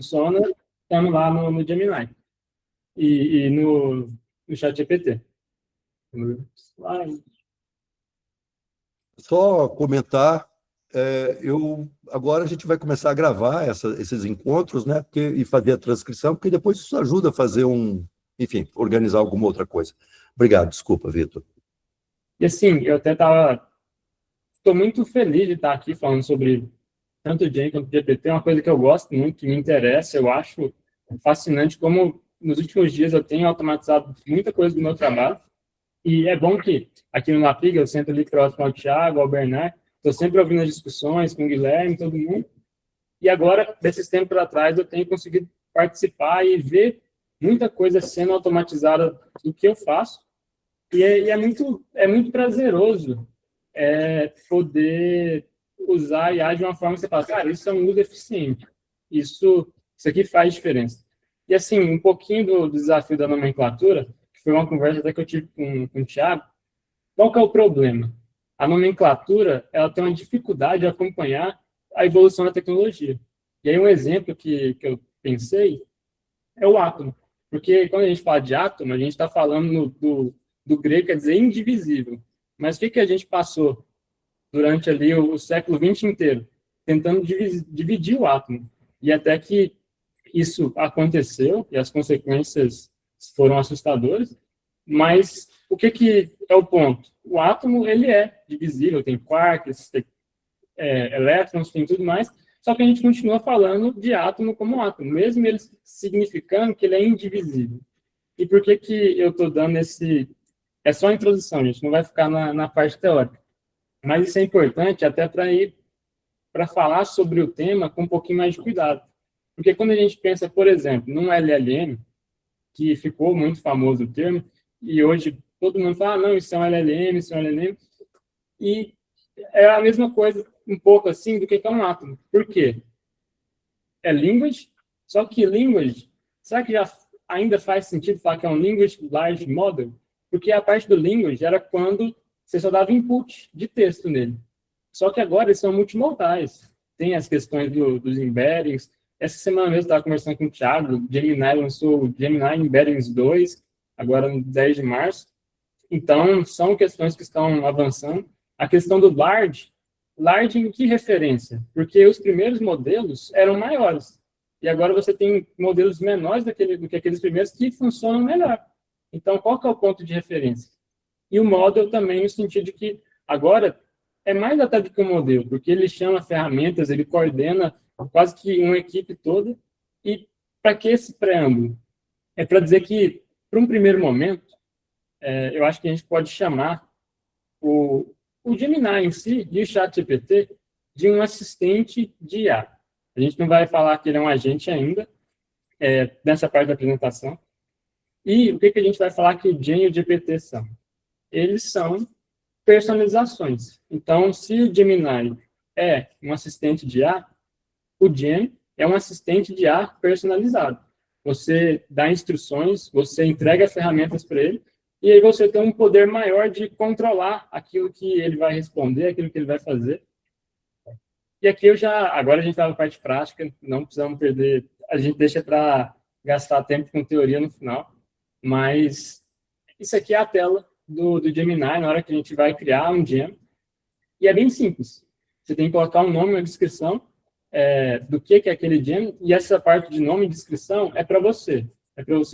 funciona estando lá no Gemini e no ChatGPT. Só comentar, agora a gente vai começar a gravar esses encontros, né? E fazer a transcrição, porque depois isso ajuda a fazer enfim, organizar alguma outra coisa. Obrigado, desculpa, Vitor. E assim, eu até estou muito feliz de estar aqui falando sobre tanto o Gen quanto o GPT, é uma coisa que eu gosto muito, que me interessa, eu acho fascinante como nos últimos dias eu tenho automatizado muita coisa do meu trabalho, e é bom que aqui no Lapiga eu sento ali próximo ao Thiago, ao Bernard, estou sempre ouvindo as discussões com o Guilherme, todo mundo, e agora, desses tempos atrás, eu tenho conseguido participar e ver muita coisa sendo automatizada do que eu faço, e é muito prazeroso poder usar a IA de uma forma que você fala, cara, isso é um uso eficiente. Isso aqui faz diferença. E, assim, um pouquinho do desafio da nomenclatura, que foi uma conversa até que eu tive com o Thiago, qual que é o problema? A nomenclatura, ela tem uma dificuldade de acompanhar a evolução da tecnologia. E aí, um exemplo que eu pensei é o átomo. Porque quando a gente fala de átomo, a gente está falando do grego, quer dizer indivisível. Mas o que a gente passou durante ali o século XX inteiro, tentando dividir o átomo. E até que isso aconteceu, e as consequências foram assustadoras, mas o que é o ponto? O átomo, ele é divisível, tem quarks, tem elétrons, tem tudo mais, só que a gente continua falando de átomo como átomo, mesmo ele significando que ele é indivisível. E por que eu estou dando esse... É só a introdução, gente, não vai ficar na parte teórica. Mas isso é importante até para falar sobre o tema com um pouquinho mais de cuidado. Porque quando a gente pensa, por exemplo, num LLM, que ficou muito famoso o termo, e hoje todo mundo fala, não, isso é um LLM, isso é um LLM, e é a mesma coisa, um pouco assim, do que é um átomo. Por quê? É language, só que language, será que já ainda faz sentido falar que é um language large model? Porque a parte do language era quando você só dava input de texto nele. Só que agora eles são multimodais. Tem as questões dos embeddings. Essa semana mesmo eu estava conversando com o Thiago, o Gemini lançou o Gemini Embeddings 2, agora no 10 de março. Então, são questões que estão avançando. A questão do large em que referência? Porque os primeiros modelos eram maiores. E agora você tem modelos menores do que aqueles primeiros que funcionam melhor. Então, qual que é o ponto de referência? E o model também, no sentido de que agora é mais até do que um modelo, porque ele chama ferramentas, ele coordena quase que uma equipe toda. E para que esse preâmbulo? É para dizer que, para um primeiro momento, eu acho que a gente pode chamar o Gemini em si e o ChatGPT de um assistente de IA. A gente não vai falar que ele é um agente ainda, nessa parte da apresentação. E o que a gente vai falar que o Gen e o GPT são? Eles são personalizações. Então, se o Gemini é um assistente de IA, o Gen é um assistente de IA personalizado. Você dá instruções, você entrega ferramentas para ele, e aí você tem um poder maior de controlar aquilo que ele vai responder, aquilo que ele vai fazer. E aqui agora a gente está na parte prática, não precisamos perder, a gente deixa para gastar tempo com teoria no final, mas isso aqui é a tela do Gemini, na hora que a gente vai criar um gem, e é bem simples. Você tem que colocar um nome na descrição do que é aquele gem, e essa parte de nome e descrição é para você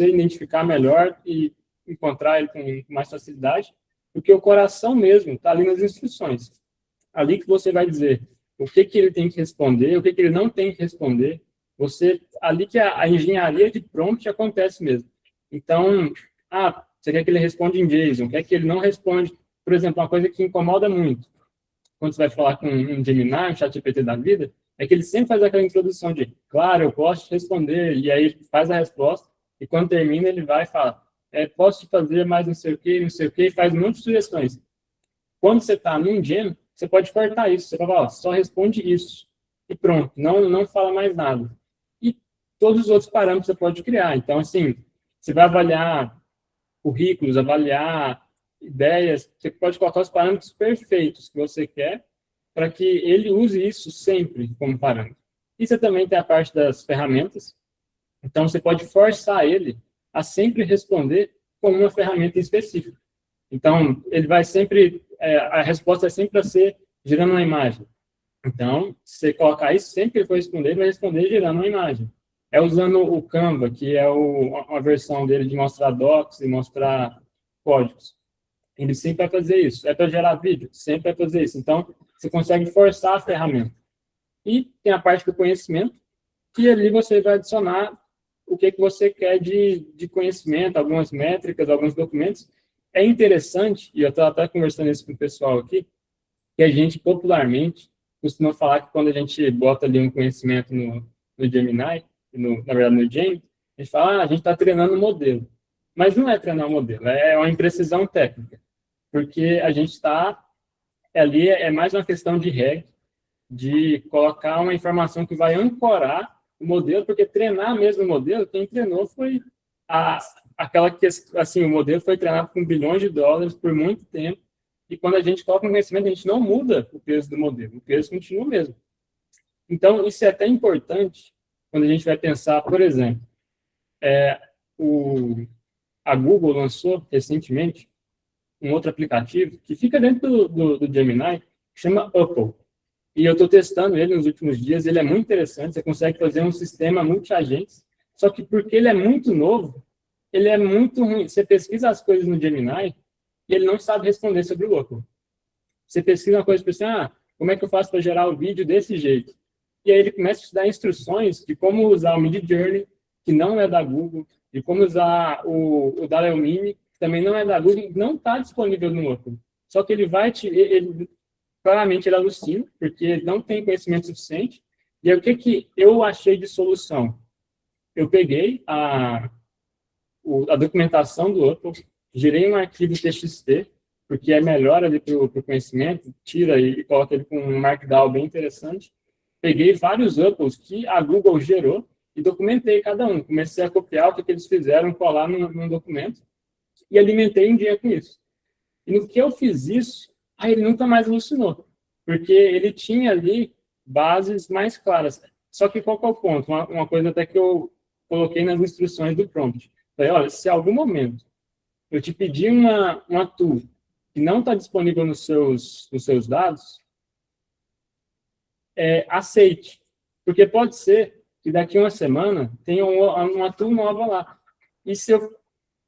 identificar melhor e encontrar ele com mais facilidade, porque o coração mesmo está ali nas instruções. Ali que você vai dizer o que ele tem que responder, o que ele não tem que responder, ali que a engenharia de prompt acontece mesmo. Então, você quer que ele responda em JSON, quer que ele não responde, por exemplo, uma coisa que incomoda muito, quando você vai falar com um Gemini, um ChatGPT da vida, é que ele sempre faz aquela introdução de, claro, eu posso te responder, e aí ele faz a resposta, e quando termina ele vai e fala, posso te fazer mais não sei o que, e faz um monte de sugestões. Quando você está num Gen, você pode cortar isso, você fala, só responde isso, e pronto, não fala mais nada. E todos os outros parâmetros você pode criar. Então, assim, você vai avaliar currículos, avaliar ideias, você pode colocar os parâmetros perfeitos que você quer para que ele use isso sempre como parâmetro. E você também tem a parte das ferramentas. Então, você pode forçar ele a sempre responder com uma ferramenta específica. Então, ele vai sempre, a resposta é sempre a ser gerando uma imagem. Então, se você colocar isso, sempre que ele for responder, ele vai responder gerando uma imagem. É usando o Canva, que é uma versão dele de mostrar docs e mostrar códigos. Ele sempre vai fazer isso. É para gerar vídeo? Sempre vai fazer isso. Então, você consegue forçar a ferramenta. E tem a parte do conhecimento, que ali você vai adicionar o que você quer de conhecimento, algumas métricas, alguns documentos. É interessante, e eu estava até conversando isso com o pessoal aqui, que a gente popularmente costuma falar que quando a gente bota ali um conhecimento no Gemini, na verdade no Gem, a gente fala, a gente está treinando o modelo. Mas não é treinar o modelo, é uma imprecisão técnica. Porque a gente está ali, é mais uma questão de regra, de colocar uma informação que vai ancorar o modelo, porque treinar mesmo o modelo, quem treinou foi aquela que, assim, o modelo foi treinado com bilhões de dólares por muito tempo, e quando a gente coloca um conhecimento, a gente não muda o peso do modelo, o peso continua o mesmo. Então, isso é até importante quando a gente vai pensar, por exemplo, a Google lançou recentemente um outro aplicativo que fica dentro do Gemini, que chama Upple. E eu estou testando ele nos últimos dias, ele é muito interessante, você consegue fazer um sistema multi-agentes, só que porque ele é muito novo, ele é muito ruim. Você pesquisa as coisas no Gemini e ele não sabe responder sobre o Upple. Você pesquisa uma coisa e pensa, como é que eu faço para gerar o vídeo desse jeito? E aí ele começa a te dar instruções de como usar o Midjourney, que não é da Google, de como usar o Dall Mini, que também não é da Google, não está disponível no Upple. Só que ele vai claramente ele alucina, porque ele não tem conhecimento suficiente. E aí, o que eu achei de solução? Eu peguei a documentação do Upple, gerei um arquivo TXT, porque é melhor ali para o conhecimento, tira e coloca ele com um Markdown bem interessante. Peguei vários Upples que a Google gerou e documentei cada um. Comecei a copiar o que eles fizeram, colar num documento e alimentei um dia com isso. E no que eu fiz isso, ele nunca mais alucinou, porque ele tinha ali bases mais claras. Só que qual que é o ponto? Uma coisa até que eu coloquei nas instruções do prompt. Falei, olha, se em algum momento eu te pedir uma tool que não está disponível nos seus dados, aceite. Porque pode ser que daqui a uma semana tenha uma tool nova lá. E se eu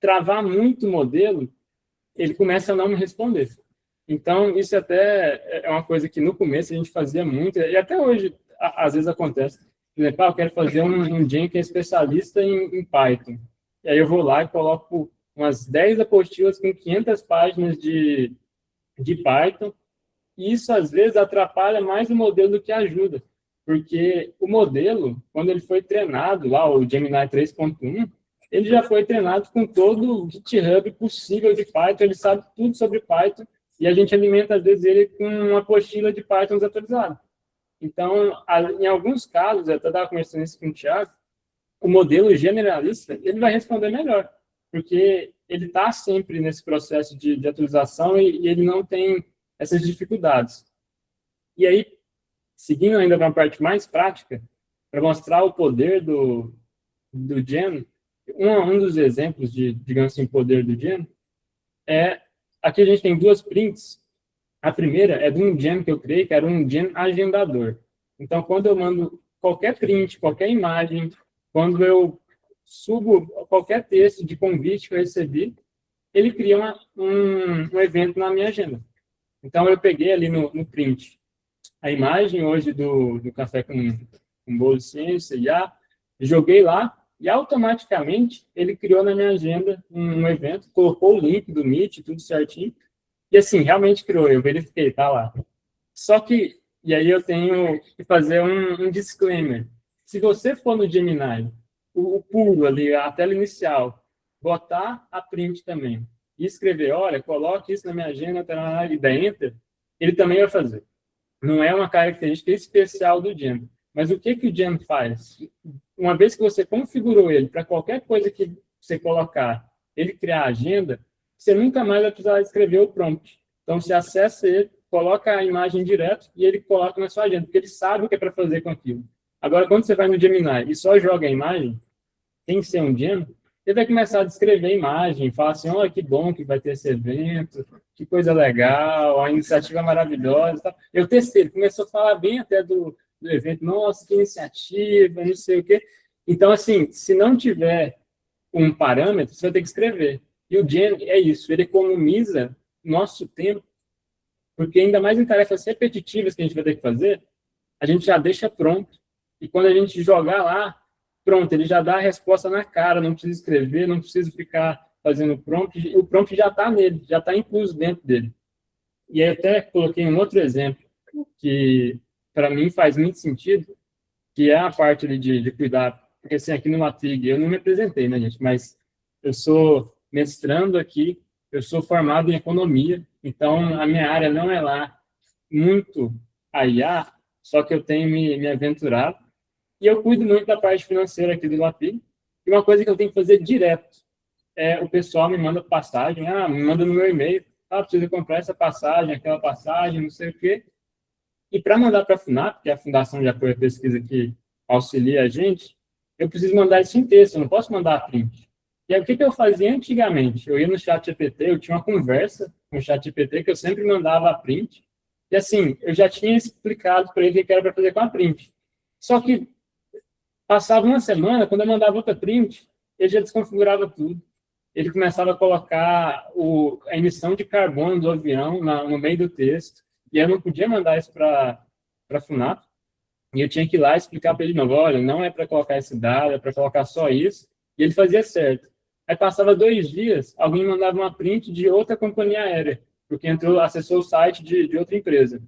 travar muito o modelo, ele começa a não me responder. Então, isso até é uma coisa que no começo a gente fazia muito, e até hoje, às vezes acontece. Por exemplo, eu quero fazer um Gen que é especialista em Python. E aí eu vou lá e coloco umas 10 apostilas com 500 páginas de Python, e isso às vezes atrapalha mais o modelo do que ajuda. Porque o modelo, quando ele foi treinado, lá o Gemini 3.1, ele já foi treinado com todo o GitHub possível de Python, ele sabe tudo sobre Python, e a gente alimenta, às vezes, ele com uma apostila de Python desatualizada. Então, em alguns casos, eu até estava conversando isso com o Thiago, o modelo generalista, ele vai responder melhor, porque ele está sempre nesse processo de atualização e ele não tem essas dificuldades. E aí, seguindo ainda para uma parte mais prática, para mostrar o poder do Gen, um dos exemplos de, digamos assim, poder do Gen aqui a gente tem duas prints. A primeira é de um Gen que eu criei, que era um Gen agendador. Então, quando eu mando qualquer print, qualquer imagem, quando eu subo qualquer texto de convite que eu recebi, ele cria um evento na minha agenda. Então, eu peguei ali no print a imagem hoje do café com bolo de ciência, joguei lá, e automaticamente ele criou na minha agenda um evento, colocou o link do Meet, tudo certinho, e assim, realmente criou, eu verifiquei, tá lá. Só que, e aí eu tenho que fazer um disclaimer. Se você for no Gemini, o puro ali, a tela inicial, botar a print também, e escrever, olha, coloque isso na minha agenda, e dar Enter, ele também vai fazer. Não é uma característica especial do Gen. Mas o que o Gen faz? Uma vez que você configurou ele para qualquer coisa que você colocar, ele criar a agenda, você nunca mais vai precisar escrever o prompt. Então, você acessa ele, coloca a imagem direto e ele coloca na sua agenda, porque ele sabe o que é para fazer com aquilo. Agora, quando você vai no Gemini e só joga a imagem, tem que ser um Gem, ele vai começar a descrever a imagem, falar assim, olha, que bom que vai ter esse evento, que coisa legal, a iniciativa maravilhosa. Tal. Eu testei, ele começou a falar bem até do evento, nossa, que iniciativa, não sei o quê. Então, assim, se não tiver um parâmetro, você vai ter que escrever. E o Gem é isso, ele economiza nosso tempo, porque ainda mais em tarefas repetitivas que a gente vai ter que fazer, a gente já deixa pronto. E quando a gente jogar lá, pronto, ele já dá a resposta na cara, não precisa escrever, não precisa ficar fazendo prompt, o prompt já está nele, já está incluso dentro dele. E aí até coloquei um outro exemplo, que para mim faz muito sentido, que é a parte ali de cuidar, porque assim, aqui no Matig, eu não me apresentei, né, gente, mas eu sou mestrando aqui, eu sou formado em economia, então a minha área não é lá muito a IA, só que eu tenho me aventurado, e eu cuido muito da parte financeira aqui do Lapid. E uma coisa que eu tenho que fazer direto é o pessoal me manda passagem, me manda no meu e-mail, precisa comprar essa passagem, aquela passagem, não sei o quê. E para mandar para a FUNAP, que é a Fundação de Apoio à Pesquisa que auxilia a gente, eu preciso mandar isso em texto, eu não posso mandar a print. E aí, o que eu fazia antigamente? Eu ia no ChatGPT, eu tinha uma conversa com o ChatGPT que eu sempre mandava a print, e assim, eu já tinha explicado para ele o que era para fazer com a print. Só que passava uma semana, quando eu mandava outra print, ele já desconfigurava tudo. Ele começava a colocar a emissão de carbono do avião no meio do texto, e eu não podia mandar isso para a FUNAP, e eu tinha que ir lá explicar para ele, não, olha, não é para colocar esse dado, é para colocar só isso, e ele fazia certo. Aí passava 2 dias, alguém mandava uma print de outra companhia aérea, porque acessou o site de outra empresa.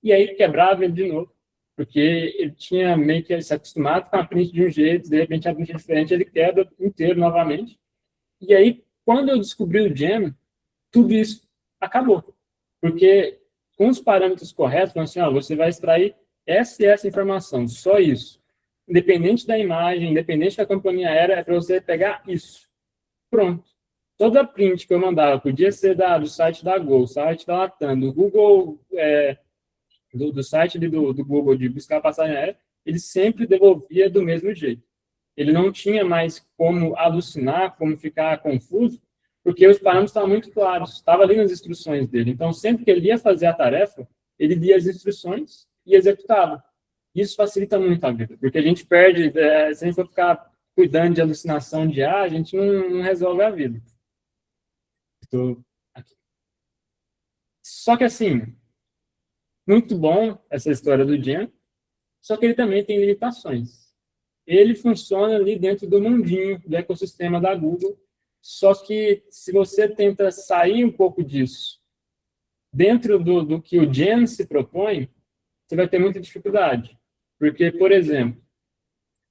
E aí quebrava ele de novo, porque ele tinha meio que se acostumado com a print de um jeito, de repente a print é diferente, ele quebra inteiro novamente. E aí, quando eu descobri o Gem, tudo isso acabou. Porque com os parâmetros corretos, assim, você vai extrair essa e essa informação, só isso. Independente da imagem, independente da companhia aérea, é para você pegar isso. Pronto. Toda print que eu mandava podia ser do site da Gol, site da Latam, do Google, do site do Google de buscar passagem aérea, ele sempre devolvia do mesmo jeito. Ele não tinha mais como alucinar, como ficar confuso, porque os parâmetros estavam muito claros, estava ali nas instruções dele. Então, sempre que ele ia fazer a tarefa, ele lia as instruções e executava. Isso facilita muito a vida, porque a gente perde, se a gente for ficar cuidando de alucinação de a gente não resolve a vida. Estou aqui. Só que, assim, muito bom essa história do Gem, só que ele também tem limitações. Ele funciona ali dentro do mundinho, do ecossistema da Google, só que se você tenta sair um pouco disso, dentro do que o Gem se propõe, você vai ter muita dificuldade. Porque, por exemplo,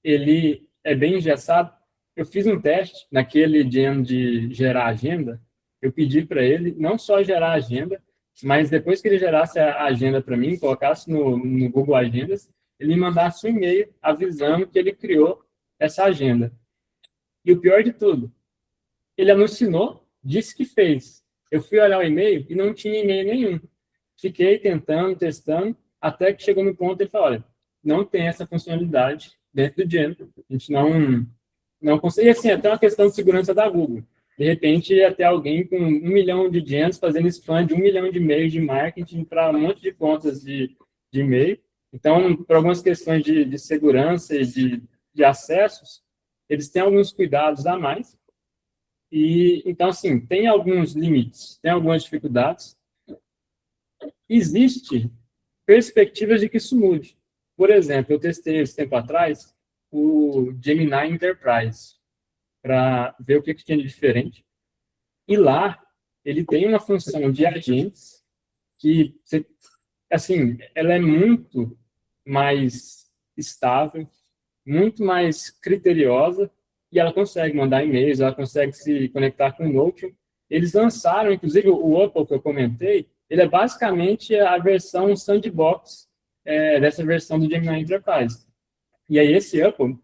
ele é bem engessado. Eu fiz um teste naquele Gem de gerar agenda, eu pedi para ele não só gerar agenda, mas depois que ele gerasse a agenda para mim, colocasse no Google Agendas, ele me mandasse um e-mail avisando que ele criou essa agenda. E o pior de tudo, ele alucinou, disse que fez. Eu fui olhar o e-mail e não tinha e-mail nenhum. Fiquei tentando, testando, até que chegou no ponto e ele falou, olha, não tem essa funcionalidade dentro do Gem. A gente não consegue. E assim, até uma questão de segurança da Google. De repente, ia ter alguém com 1 milhão de Gems fazendo spam de 1 milhão de e-mails de marketing para um monte de contas de e-mail. Então, por algumas questões de segurança e de acessos, eles têm alguns cuidados a mais. E, então, assim, tem alguns limites, tem algumas dificuldades. Existe perspectivas de que isso mude. Por exemplo, eu testei esse tempo atrás o Gemini Enterprise para ver o que tinha de diferente. E lá, ele tem uma função de agentes que, assim, ela é muito mais estável, muito mais criteriosa, e ela consegue mandar e-mails, ela consegue se conectar com o Notion. Eles lançaram, inclusive, o Apple que eu comentei, ele é basicamente a versão sandbox dessa versão do Gemini Enterprise. E aí esse Apple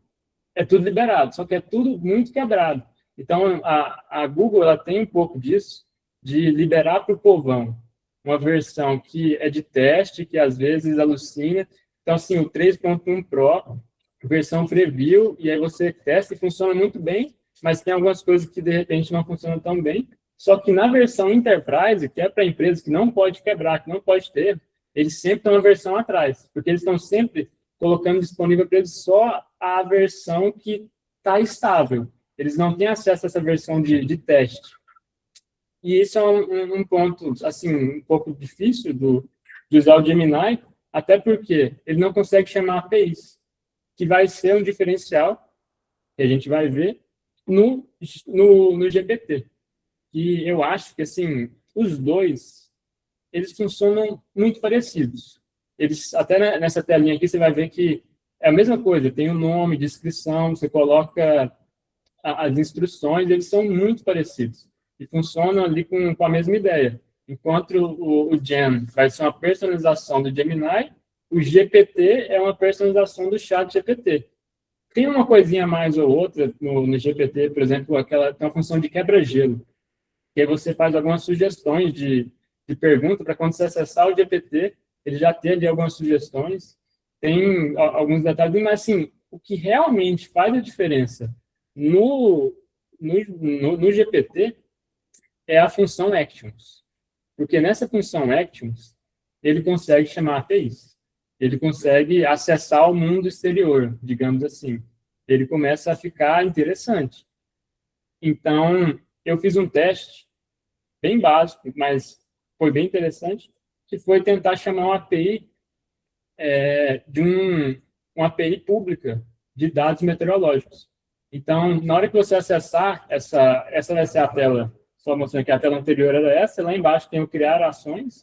é tudo liberado, só que é tudo muito quebrado. Então, a Google ela tem um pouco disso, de liberar para o povão uma versão que é de teste, que às vezes alucina, Então, assim, o 3.1 Pro, versão preview, e aí você testa e funciona muito bem, mas tem algumas coisas que, de repente, não funcionam tão bem. Só que na versão Enterprise, que é para empresas que não pode quebrar, que não pode ter, eles sempre estão uma versão atrás, porque eles estão sempre colocando disponível para eles só a versão que está estável. Eles não têm acesso a essa versão de teste. E isso é um ponto, assim, um pouco difícil de usar o Gemini, até porque ele não consegue chamar APIs, que vai ser um diferencial, que a gente vai ver, no GPT. E eu acho que, assim, os dois, eles funcionam muito parecidos. Eles, até nessa telinha aqui, você vai ver que é a mesma coisa, tem o nome, descrição, você coloca as instruções, eles são muito parecidos. E funcionam ali com a mesma ideia. Enquanto o Gen vai ser uma personalização do Gemini, o GPT é uma personalização do chat GPT. Tem uma coisinha mais ou outra no GPT, por exemplo, tem uma função de quebra-gelo, que aí você faz algumas sugestões de pergunta para quando você acessar o GPT, ele já tem ali algumas sugestões, tem alguns detalhes, mas assim, o que realmente faz a diferença no GPT é a função Actions. Porque nessa função Actions, ele consegue chamar APIs. Ele consegue acessar o mundo exterior, digamos assim. Ele começa a ficar interessante. Então, eu fiz um teste bem básico, mas foi bem interessante, que foi tentar chamar uma API uma API pública de dados meteorológicos. Então, na hora que você acessar, essa vai ser a tela, só mostrando que a tela anterior era essa, lá embaixo tem o criar ações,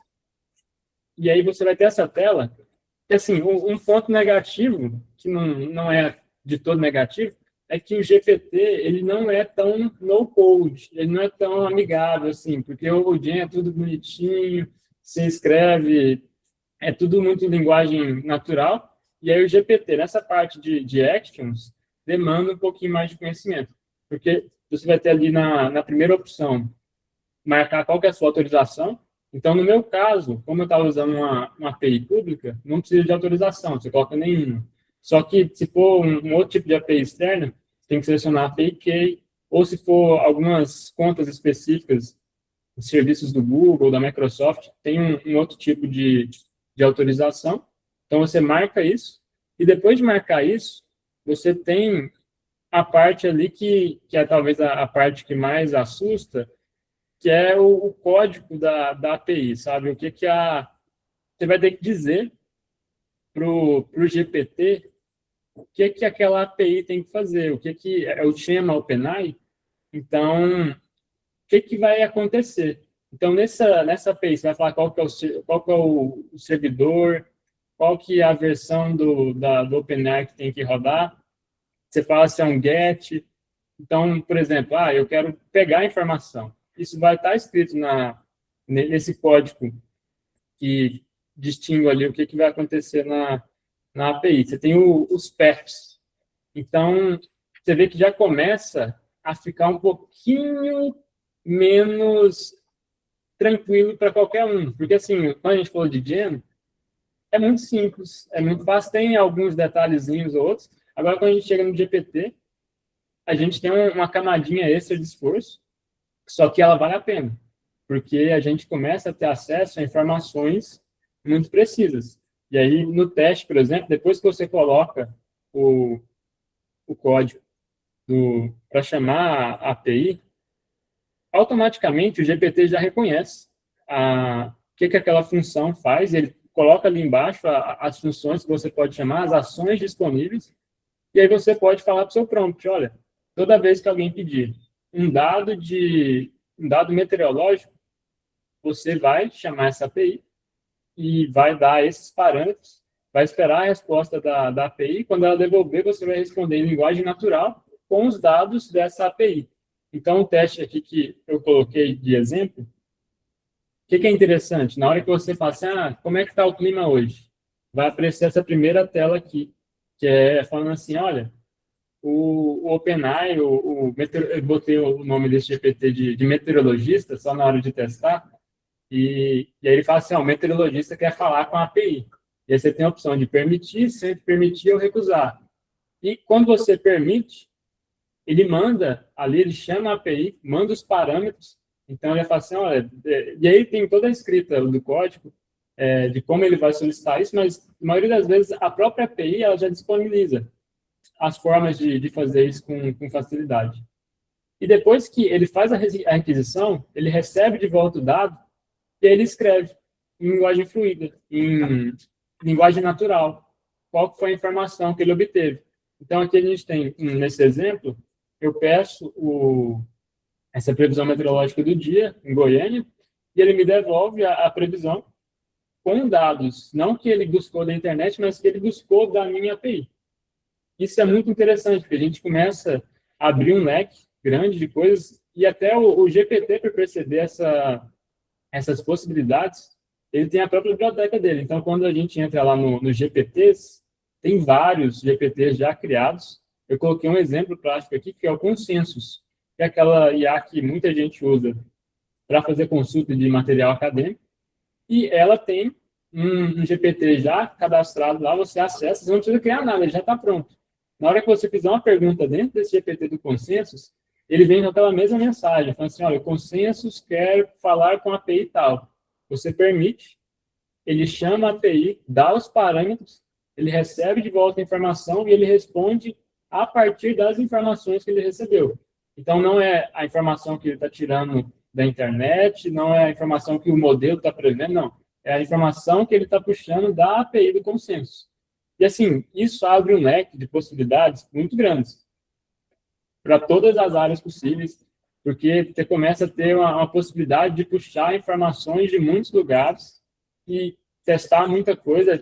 e aí você vai ter essa tela, e assim, um ponto negativo, que não é de todo negativo, é que o GPT, ele não é tão no-code, ele não é tão amigável, assim, porque o Gen é tudo bonitinho, você escreve, é tudo muito em linguagem natural, e aí o GPT, nessa parte de actions, demanda um pouquinho mais de conhecimento, porque você vai ter ali na primeira opção, marcar qual que é a sua autorização. Então, no meu caso, como eu estava usando uma API pública, não precisa de autorização, você coloca nenhuma. Só que, se for um outro tipo de API externa, tem que selecionar a API Key, ou se for algumas contas específicas, serviços do Google, da Microsoft, tem um outro tipo de autorização. Então, você marca isso, e depois de marcar isso, você tem a parte ali que é talvez a parte que mais assusta, que é o código da API, sabe? O que você vai ter que dizer para o GPT o que aquela API tem que fazer, o que é o tema OpenAI. Então, o que vai acontecer? Então, nessa API, você vai falar qual que é o servidor, qual que é a versão do OpenAI que tem que rodar. Você fala se é um GET. Então, por exemplo, eu quero pegar a informação. Isso vai estar escrito nesse código que distingue ali o que vai acontecer na API. Você tem os paths. Então, você vê que já começa a ficar um pouquinho menos tranquilo para qualquer um. Porque, assim, quando a gente falou de Gen, é muito simples, é muito fácil, tem alguns detalhezinhos ou outros. Agora, quando a gente chega no GPT, a gente tem uma camadinha extra de esforço, só que ela vale a pena, porque a gente começa a ter acesso a informações muito precisas. E aí, no teste, por exemplo, depois que você coloca o código para chamar a API, automaticamente o GPT já reconhece o que aquela função faz, ele coloca ali embaixo as funções que você pode chamar, as ações disponíveis, e aí você pode falar para o seu prompt, olha, toda vez que alguém pedir um dado meteorológico, você vai chamar essa API e vai dar esses parâmetros, vai esperar a resposta da API, quando ela devolver, você vai responder em linguagem natural com os dados dessa API. Então, o teste aqui que eu coloquei de exemplo, o que é interessante? Na hora que você fala assim, como é que está o clima hoje? Vai aparecer essa primeira tela aqui, que é falando assim, olha, o OpenAI, eu botei o nome desse GPT de meteorologista, só na hora de testar, e aí ele fala assim, o meteorologista quer falar com a API. E aí você tem a opção de permitir, sempre permitir ou recusar. E quando você permite, ele manda ali, ele chama a API, manda os parâmetros. Então, ele fala assim, olha, e aí tem toda a escrita do código de como ele vai solicitar isso, mas, a maioria das vezes, a própria API ela já disponibiliza as formas de fazer isso com facilidade. E depois que ele faz a requisição, ele recebe de volta o dado e aí ele escreve em linguagem fluida, em linguagem natural, qual foi a informação que ele obteve. Então, aqui a gente tem, nesse exemplo, eu peço essa previsão meteorológica do dia, em Goiânia, e ele me devolve a previsão com dados, não que ele buscou da internet, mas que ele buscou da minha API. Isso é muito interessante, porque a gente começa a abrir um leque grande de coisas, e até o GPT, para perceber essas possibilidades, ele tem a própria biblioteca dele. Então, quando a gente entra lá no GPTs, tem vários GPTs já criados. Eu coloquei um exemplo prático aqui, que é o Consensus, que é aquela IA que muita gente usa para fazer consulta de material acadêmico, e ela tem um GPT já cadastrado lá, você acessa, você não precisa criar nada, ele já está pronto. Na hora que você fizer uma pergunta dentro desse GPT do Consensus, ele vem com aquela mesma mensagem, falando assim, olha, o Consensus quer falar com a API tal. Você permite, ele chama a API, dá os parâmetros, ele recebe de volta a informação e ele responde a partir das informações que ele recebeu. Então, não é a informação que ele está tirando da internet, não é a informação que o modelo está prevendo, não. É a informação que ele está puxando da API do Consensus. E, assim, isso abre um leque de possibilidades muito grandes para todas as áreas possíveis, porque você começa a ter uma possibilidade de puxar informações de muitos lugares e testar muita coisa.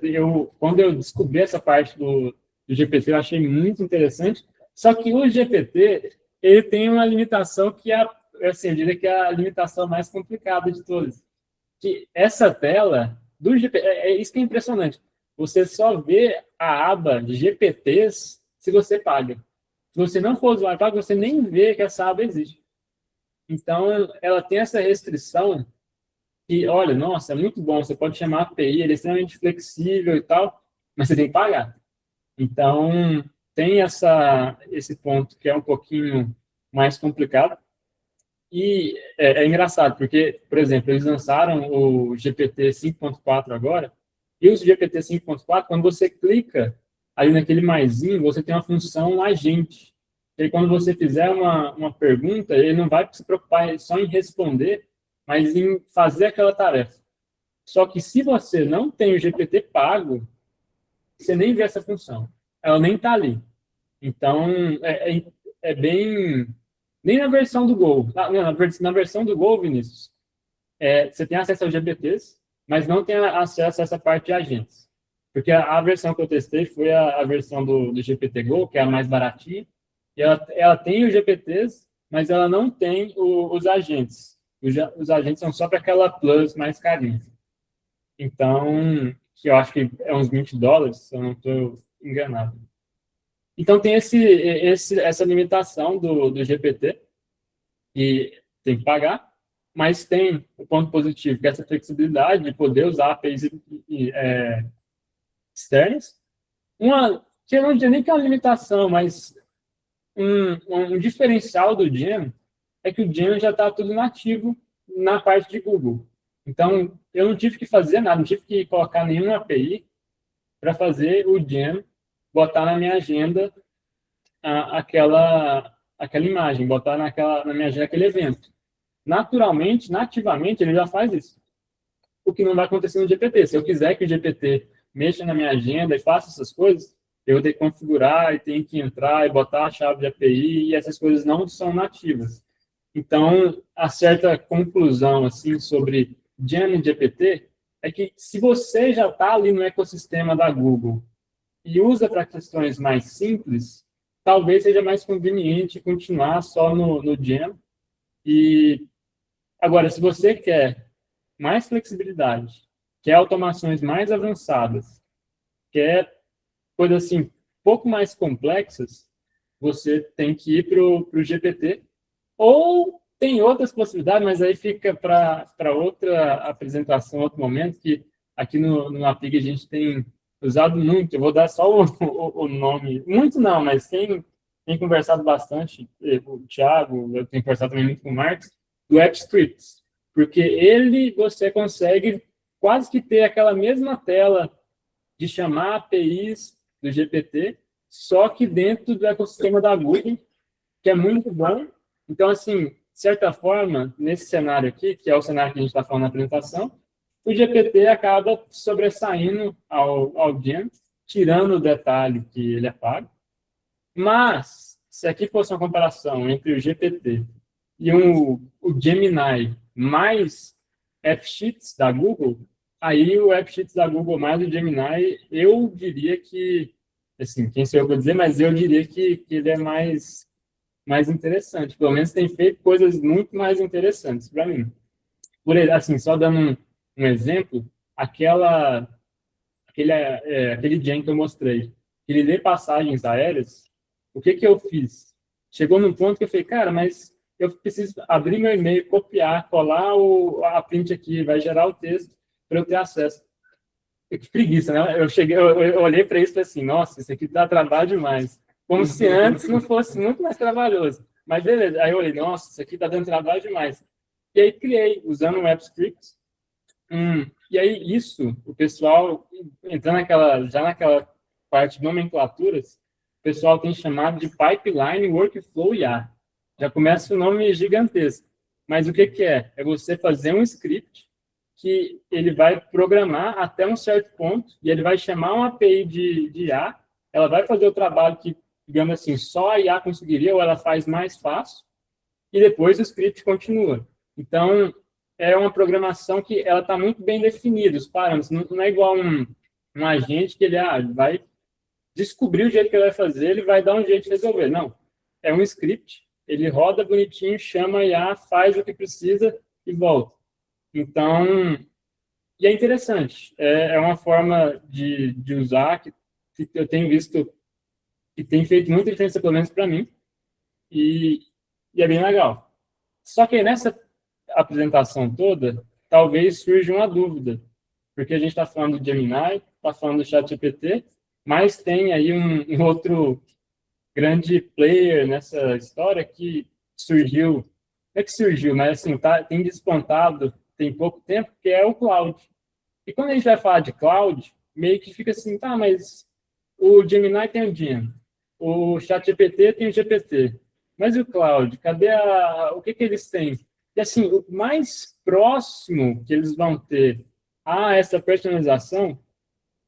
Quando eu descobri essa parte do GPT, eu achei muito interessante, só que o GPT, ele tem uma limitação que assim, eu diria que é a limitação mais complicada de todas. Que essa tela do GPT, isso que é impressionante, você só vê a aba de GPTs se você paga. Se você não for usuário pago, você nem vê que essa aba existe. Então, ela tem essa restrição que, olha, nossa, é muito bom, você pode chamar a API, ele é extremamente flexível e tal, mas você tem que pagar. Então, tem esse ponto que é um pouquinho mais complicado. E é engraçado, porque, por exemplo, eles lançaram o GPT 5.4 agora, e o GPT 5.4, quando você clica ali naquele maisinho, você tem uma função agente. E aí, quando você fizer uma pergunta, ele não vai se preocupar só em responder, mas em fazer aquela tarefa. Só que se você não tem o GPT pago, você nem vê essa função. Ela nem está ali. Então, é bem... Nem na versão do Go. Na versão do Go, Vinícius, você tem acesso aos GPTs, mas não tem acesso a essa parte de agentes. Porque a versão que eu testei foi a versão do GPT Go, que é a mais baratinha, e ela tem os GPTs, mas ela não tem os agentes. Os agentes são só para aquela Plus mais carinha. Então, que eu acho que é uns $20, se eu não estou enganado. Então, tem essa limitação do GPT, que tem que pagar, mas tem o ponto positivo, que é essa flexibilidade de poder usar APIs externas. Que eu não diria nem que é uma limitação, mas um diferencial do Gem é que o Gem já está tudo nativo na parte de Google. Então, eu não tive que fazer nada, não tive que colocar nenhuma API para fazer o Gem botar na minha agenda aquela imagem, botar na minha agenda aquele evento. Naturalmente, nativamente, ele já faz isso. O que não vai acontecer no GPT. Se eu quiser que o GPT mexa na minha agenda e faça essas coisas, eu vou ter que configurar e tenho que entrar e botar a chave de API, e essas coisas não são nativas. Então, a certa conclusão assim, sobre Gem e GPT é que se você já está ali no ecossistema da Google e usa para questões mais simples, talvez seja mais conveniente continuar só no Gem. E agora, se você quer mais flexibilidade, quer automações mais avançadas, quer coisas assim, um pouco mais complexas, você tem que ir para o GPT. Ou tem outras possibilidades, mas aí fica para outra apresentação, outro momento, que aqui no APIG a gente tem usado muito, eu vou dar só o nome, muito não, mas tem conversado bastante, o Thiago, eu tenho conversado também muito com o Marcos, do AppScripts, porque você consegue quase que ter aquela mesma tela de chamar APIs do GPT, só que dentro do ecossistema da Google, que é muito bom. Então, assim, de certa forma, nesse cenário aqui, que é o cenário que a gente está falando na apresentação, o GPT acaba sobressaindo ao Gen, tirando o detalhe que ele é pago. Mas, se aqui fosse uma comparação entre o GPT e o Gemini mais AppSheets da Google, aí o AppSheets da Google mais o Gemini, eu diria que, assim, quem sou eu para dizer, mas eu diria que ele é mais interessante. Pelo menos tem feito coisas muito mais interessantes para mim. Assim, só dando um exemplo, aquele Gen que eu mostrei, que ele lê passagens aéreas, o que eu fiz? Chegou num ponto que eu falei, cara, mas eu preciso abrir meu e-mail, copiar, colar a print aqui, vai gerar o texto para eu ter acesso. Que preguiça, né? Eu olhei para isso e falei assim, nossa, isso aqui dá trabalho demais. Como se antes não fosse muito mais trabalhoso. Mas beleza, aí eu olhei, nossa, isso aqui tá dando trabalho demais. E aí criei, usando um AppScript. E aí isso, o pessoal, entrando já naquela parte de nomenclaturas, o pessoal tem chamado de Pipeline Workflow IA. Já começa o nome gigantesco. Mas o que é? É você fazer um script que ele vai programar até um certo ponto e ele vai chamar uma API de IA, ela vai fazer o trabalho que, digamos assim, só a IA conseguiria ou ela faz mais fácil e depois o script continua. Então, é uma programação que ela está muito bem definida, os parâmetros. Não é igual um agente que ele vai descobrir o jeito que ele vai fazer, ele vai dar um jeito de resolver. Não, é um script, ele roda bonitinho, chama a IA, faz o que precisa e volta. Então, e é interessante. É uma forma de usar que eu tenho visto que tem feito muita diferença, pelo menos para mim, e é bem legal. Só que nessa apresentação toda, talvez surja uma dúvida, porque a gente está falando do Gemini, está falando do ChatGPT, mas tem aí um outro grande player nessa história que surgiu, não é que surgiu, mas assim, tem despontado tem pouco tempo, que é o cloud. E quando a gente vai falar de cloud, meio que fica assim, tá, mas o Gemini tem o Gen, o ChatGPT tem o GPT, mas e o cloud? Cadê o que eles têm? E assim, o mais próximo que eles vão ter a essa personalização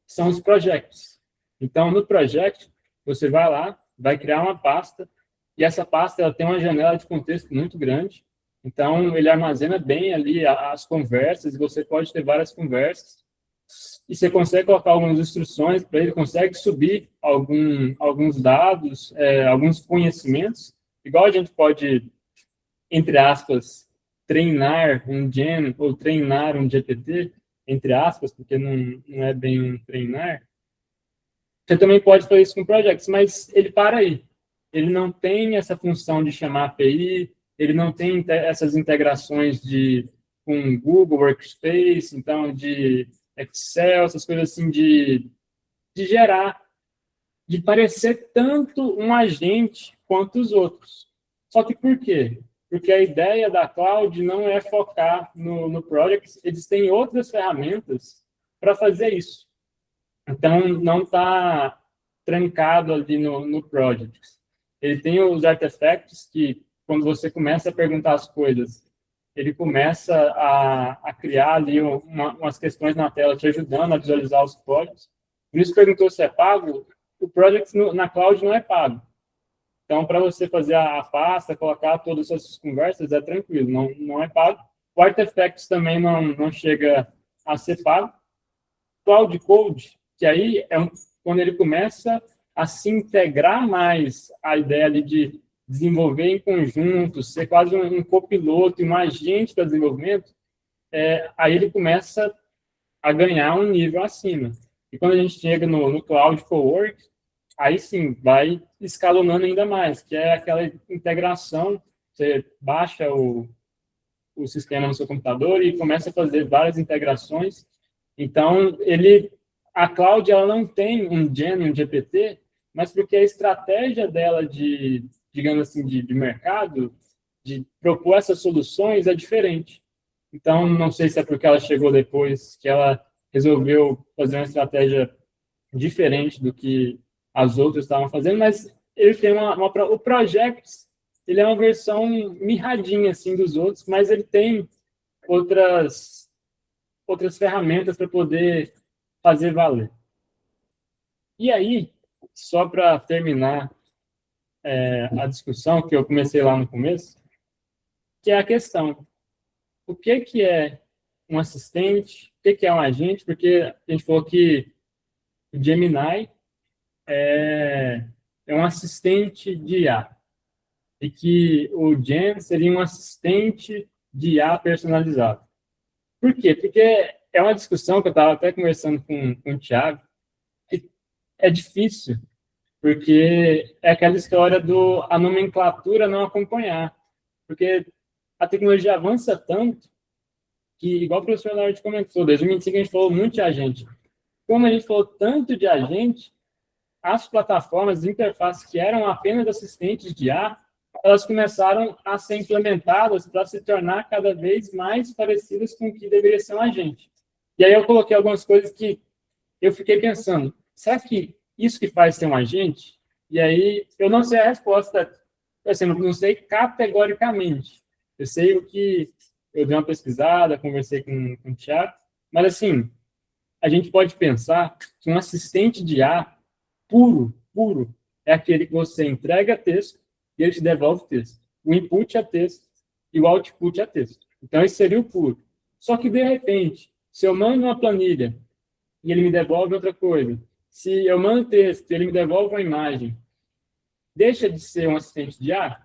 são os projetos. Então, no project, você vai lá, vai criar uma pasta, e essa pasta ela tem uma janela de contexto muito grande. Então, ele armazena bem ali as conversas, e você pode ter várias conversas, e você consegue colocar algumas instruções para ele, consegue subir alguns dados, alguns conhecimentos, igual a gente pode, entre aspas, treinar um Gen ou treinar um GPT, entre aspas, porque não é bem um treinar. Você também pode fazer isso com projects, mas ele para aí. Ele não tem essa função de chamar API, ele não tem essas integrações com Google Workspace, então de Excel, essas coisas assim de gerar, de parecer tanto um agente quanto os outros. Só que por quê? Porque a ideia da cloud não é focar no project, eles têm outras ferramentas para fazer isso. Então, não está trancado ali no project. Ele tem os artefatos que, quando você começa a perguntar as coisas, ele começa a criar ali umas questões na tela te ajudando a visualizar os códigos. Por isso perguntou se é pago. O project na cloud não é pago. Então, para você fazer a pasta, colocar todas essas conversas, é tranquilo, não é pago. O Artifacts também não chega a ser pago. Cloud Code, que aí quando ele começa a se integrar mais a ideia ali de desenvolver em conjunto, ser quase um copiloto e um agente para desenvolvimento, aí ele começa a ganhar um nível acima. E quando a gente chega no Cloud for Work, aí sim, vai escalonando ainda mais, que é aquela integração, você baixa o sistema no seu computador e começa a fazer várias integrações. Então, ele a Cloud ela não tem um Gen, um GPT, mas porque a estratégia dela digamos assim, de mercado, de propor essas soluções é diferente. Então, não sei se é porque ela chegou depois, que ela resolveu fazer uma estratégia diferente do que as outras estavam fazendo, mas ele tem o Projects, ele é uma versão mirradinha assim dos outros, mas ele tem outras ferramentas para poder fazer valer. E aí, só para terminar a discussão que eu comecei lá no começo, que é a questão: o que é um assistente, o que é um agente, porque a gente falou que o Gemini é um assistente de IA, e que o Gen seria um assistente de IA personalizado. Por quê? Porque é uma discussão que eu estava até conversando com o Thiago, que é difícil, porque é aquela história a nomenclatura não acompanhar, porque a tecnologia avança tanto que, igual o professor Leonardo comentou, em 2025 a gente falou muito de agente. Como a gente falou tanto de agente, as plataformas de interface que eram apenas assistentes de IA, elas começaram a ser implementadas para se tornar cada vez mais parecidas com o que deveria ser um agente. E aí eu coloquei algumas coisas que eu fiquei pensando, será que isso que faz ser um agente? E aí eu não sei a resposta, assim, não sei categoricamente. Eu sei o que eu dei uma pesquisada, conversei com o Thiago, mas assim, a gente pode pensar que um assistente de IA puro, é aquele que você entrega texto e ele te devolve texto. O input é texto e o output é texto. Então, esse seria o puro. Só que, de repente, se eu mando uma planilha e ele me devolve outra coisa, se eu mando texto e ele me devolve uma imagem, deixa de ser um assistente de IA?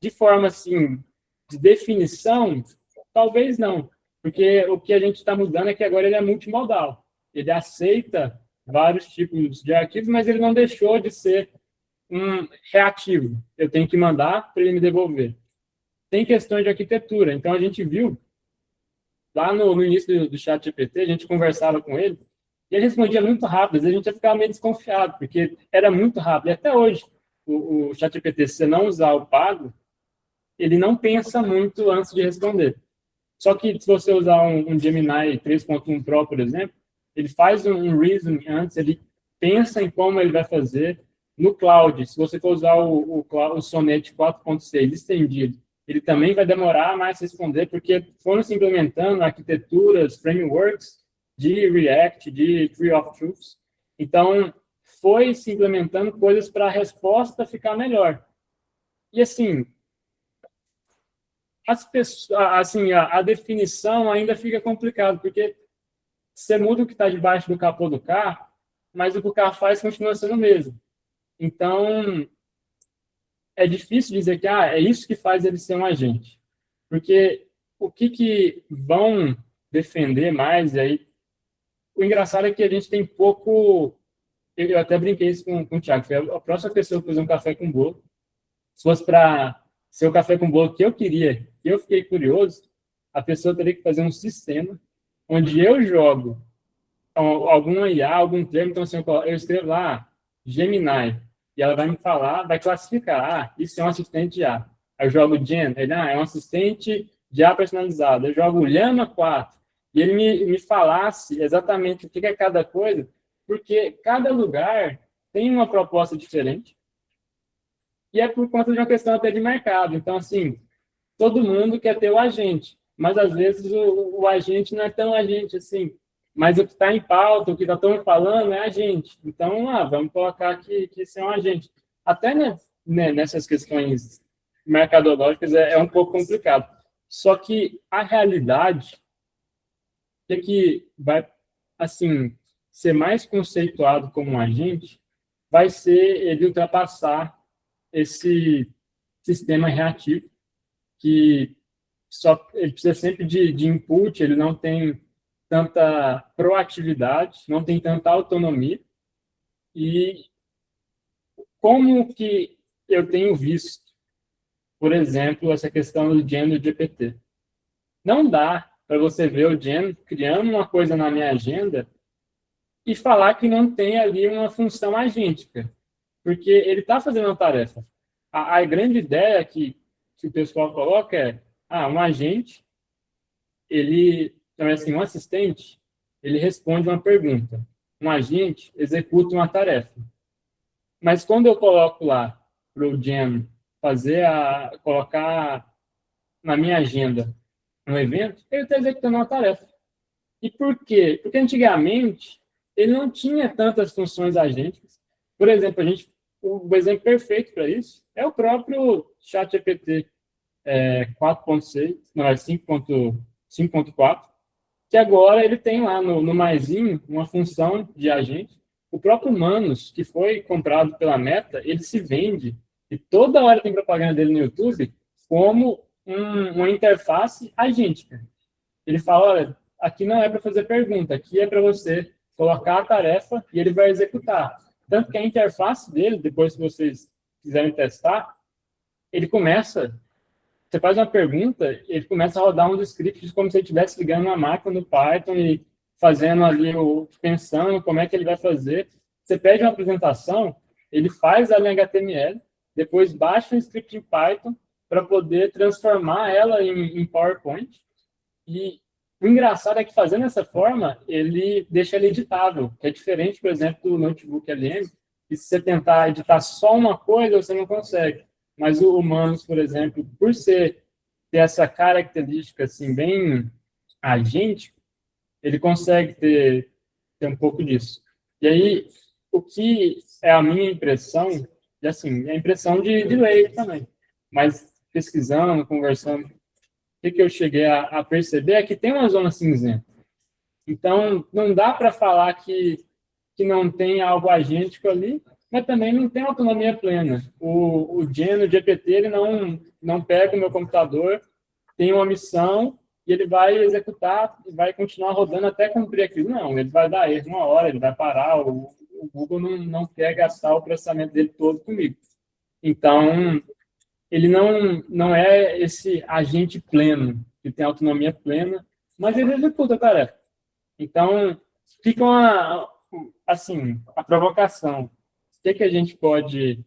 De forma, assim, de definição, talvez não. Porque o que a gente está mudando é que agora ele é multimodal. Ele aceita vários tipos de arquivos, mas ele não deixou de ser um reativo. Eu tenho que mandar para ele me devolver. Tem questões de arquitetura. Então, a gente viu, lá no início do chat GPT, a gente conversava com ele, e ele respondia muito rápido. Às vezes a gente ia ficar meio desconfiado, porque era muito rápido. E até hoje, o chat GPT, se você não usar o pago, ele não pensa muito antes de responder. Só que se você usar um Gemini 3.1 Pro, por exemplo, ele faz um reasoning antes, ele pensa em como ele vai fazer. No cloud, se você for usar o Sonnet 4.6 estendido, ele também vai demorar mais a responder, porque foram se implementando arquiteturas, frameworks de React, de Tree of Truths. Então, foi se implementando coisas para a resposta ficar melhor. E assim, as pessoas, assim, a definição ainda fica complicado, porque você muda o que está debaixo do capô do carro, mas o que o carro faz continua sendo o mesmo. Então, é difícil dizer que é isso que faz ele ser um agente. Porque o que vão defender mais, e aí, o engraçado é que a gente tem pouco... Eu até brinquei isso com o Thiago, foi a próxima pessoa que fez um café com bolo. Se fosse para ser o café com bolo que eu queria, que eu fiquei curioso, a pessoa teria que fazer um sistema onde eu jogo alguma IA, algum termo, então assim, eu escrevo lá, Gemini, e ela vai me falar, vai classificar, isso é um assistente de IA. Aí eu jogo Gen, ele, é um assistente de IA personalizado. Eu jogo Llama 4, e ele me falasse exatamente o que é cada coisa, porque cada lugar tem uma proposta diferente, e é por conta de uma questão até de mercado. Então, assim, todo mundo quer ter o agente, mas às vezes o agente não é tão agente assim. Mas o que está em pauta, o que estão falando é agente. Então, vamos colocar que isso é um agente. Até nessas questões mercadológicas é um pouco complicado. Só que a realidade é que vai, assim, ser mais conceituado como um agente, vai ser ele ultrapassar esse sistema reativo, que ele precisa sempre de input, ele não tem tanta proatividade, não tem tanta autonomia. E como que eu tenho visto, por exemplo, essa questão do Gen do GPT? Não dá para você ver o Gen criando uma coisa na minha agenda e falar que não tem ali uma função agêntica, porque ele está fazendo uma tarefa. A grande ideia que o pessoal coloca é, um agente, ele, então, assim, um assistente, ele responde uma pergunta. Um agente executa uma tarefa. Mas quando eu coloco lá para o Jam colocar na minha agenda um evento, ele está executando uma tarefa. E por quê? Porque antigamente ele não tinha tantas funções agênticas. Por exemplo, o exemplo perfeito para isso é o próprio ChatGPT 4.6, não é 5.4, que agora ele tem lá no maisinho uma função de agente. O próprio Manus, que foi comprado pela Meta, ele se vende, e toda hora tem propaganda dele no YouTube, como uma interface agêntica. Ele fala, olha, aqui não é para fazer pergunta, aqui é para você colocar a tarefa e ele vai executar. Tanto que a interface dele, depois que vocês quiserem testar, ele começa, você faz uma pergunta, ele começa a rodar uns scripts como se ele estivesse ligando uma máquina no Python e fazendo ali, pensando como é que ele vai fazer. Você pede uma apresentação, ele faz ela em HTML, depois baixa um script em Python para poder transformar ela em PowerPoint. E o engraçado é que, fazendo dessa forma, ele deixa ele editável, que é diferente, por exemplo, do notebook LM, e se você tentar editar só uma coisa, você não consegue. Mas o Manus, por exemplo, por ter essa característica assim, bem agente, ele consegue ter um pouco disso. E aí, o que é a minha impressão, e assim, é a impressão de leigo também, mas pesquisando, conversando, o que eu cheguei a perceber é que tem uma zona cinzenta. Então, não dá para falar que não tem algo agêntico ali, mas também não tem autonomia plena. O Gen, o GPT, ele não pega o meu computador, tem uma missão e ele vai executar e vai continuar rodando até cumprir aquilo. Não, ele vai dar erro uma hora, ele vai parar. O Google não quer gastar o processamento dele todo comigo. Então, ele não é esse agente pleno, que tem autonomia plena, mas ele executa a tarefa. Então, fica assim, a provocação. O que a gente pode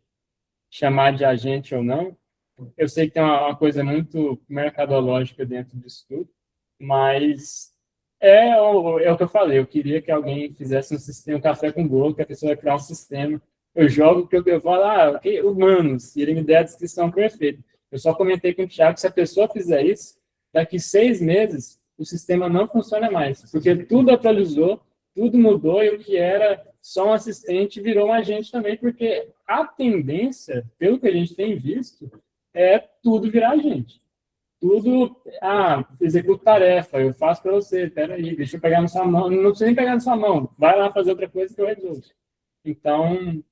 chamar de agente ou não? Eu sei que tem uma coisa muito mercadológica dentro disso tudo, mas é o que eu falei. Eu queria que alguém fizesse um café com bolo, que a pessoa vai criar um sistema. Eu jogo que eu falo, humanos, e ele me der a descrição perfeita. Eu só comentei com o Thiago que se a pessoa fizer isso, daqui 6 meses, o sistema não funciona mais, porque tudo atualizou, tudo mudou, e o que era só um assistente virou um agente também, porque a tendência, pelo que a gente tem visto, é tudo virar agente. Tudo, executo tarefa, eu faço para você, peraí, deixa eu pegar na sua mão, não precisa nem pegar na sua mão, vai lá fazer outra coisa que eu resolvo. Então,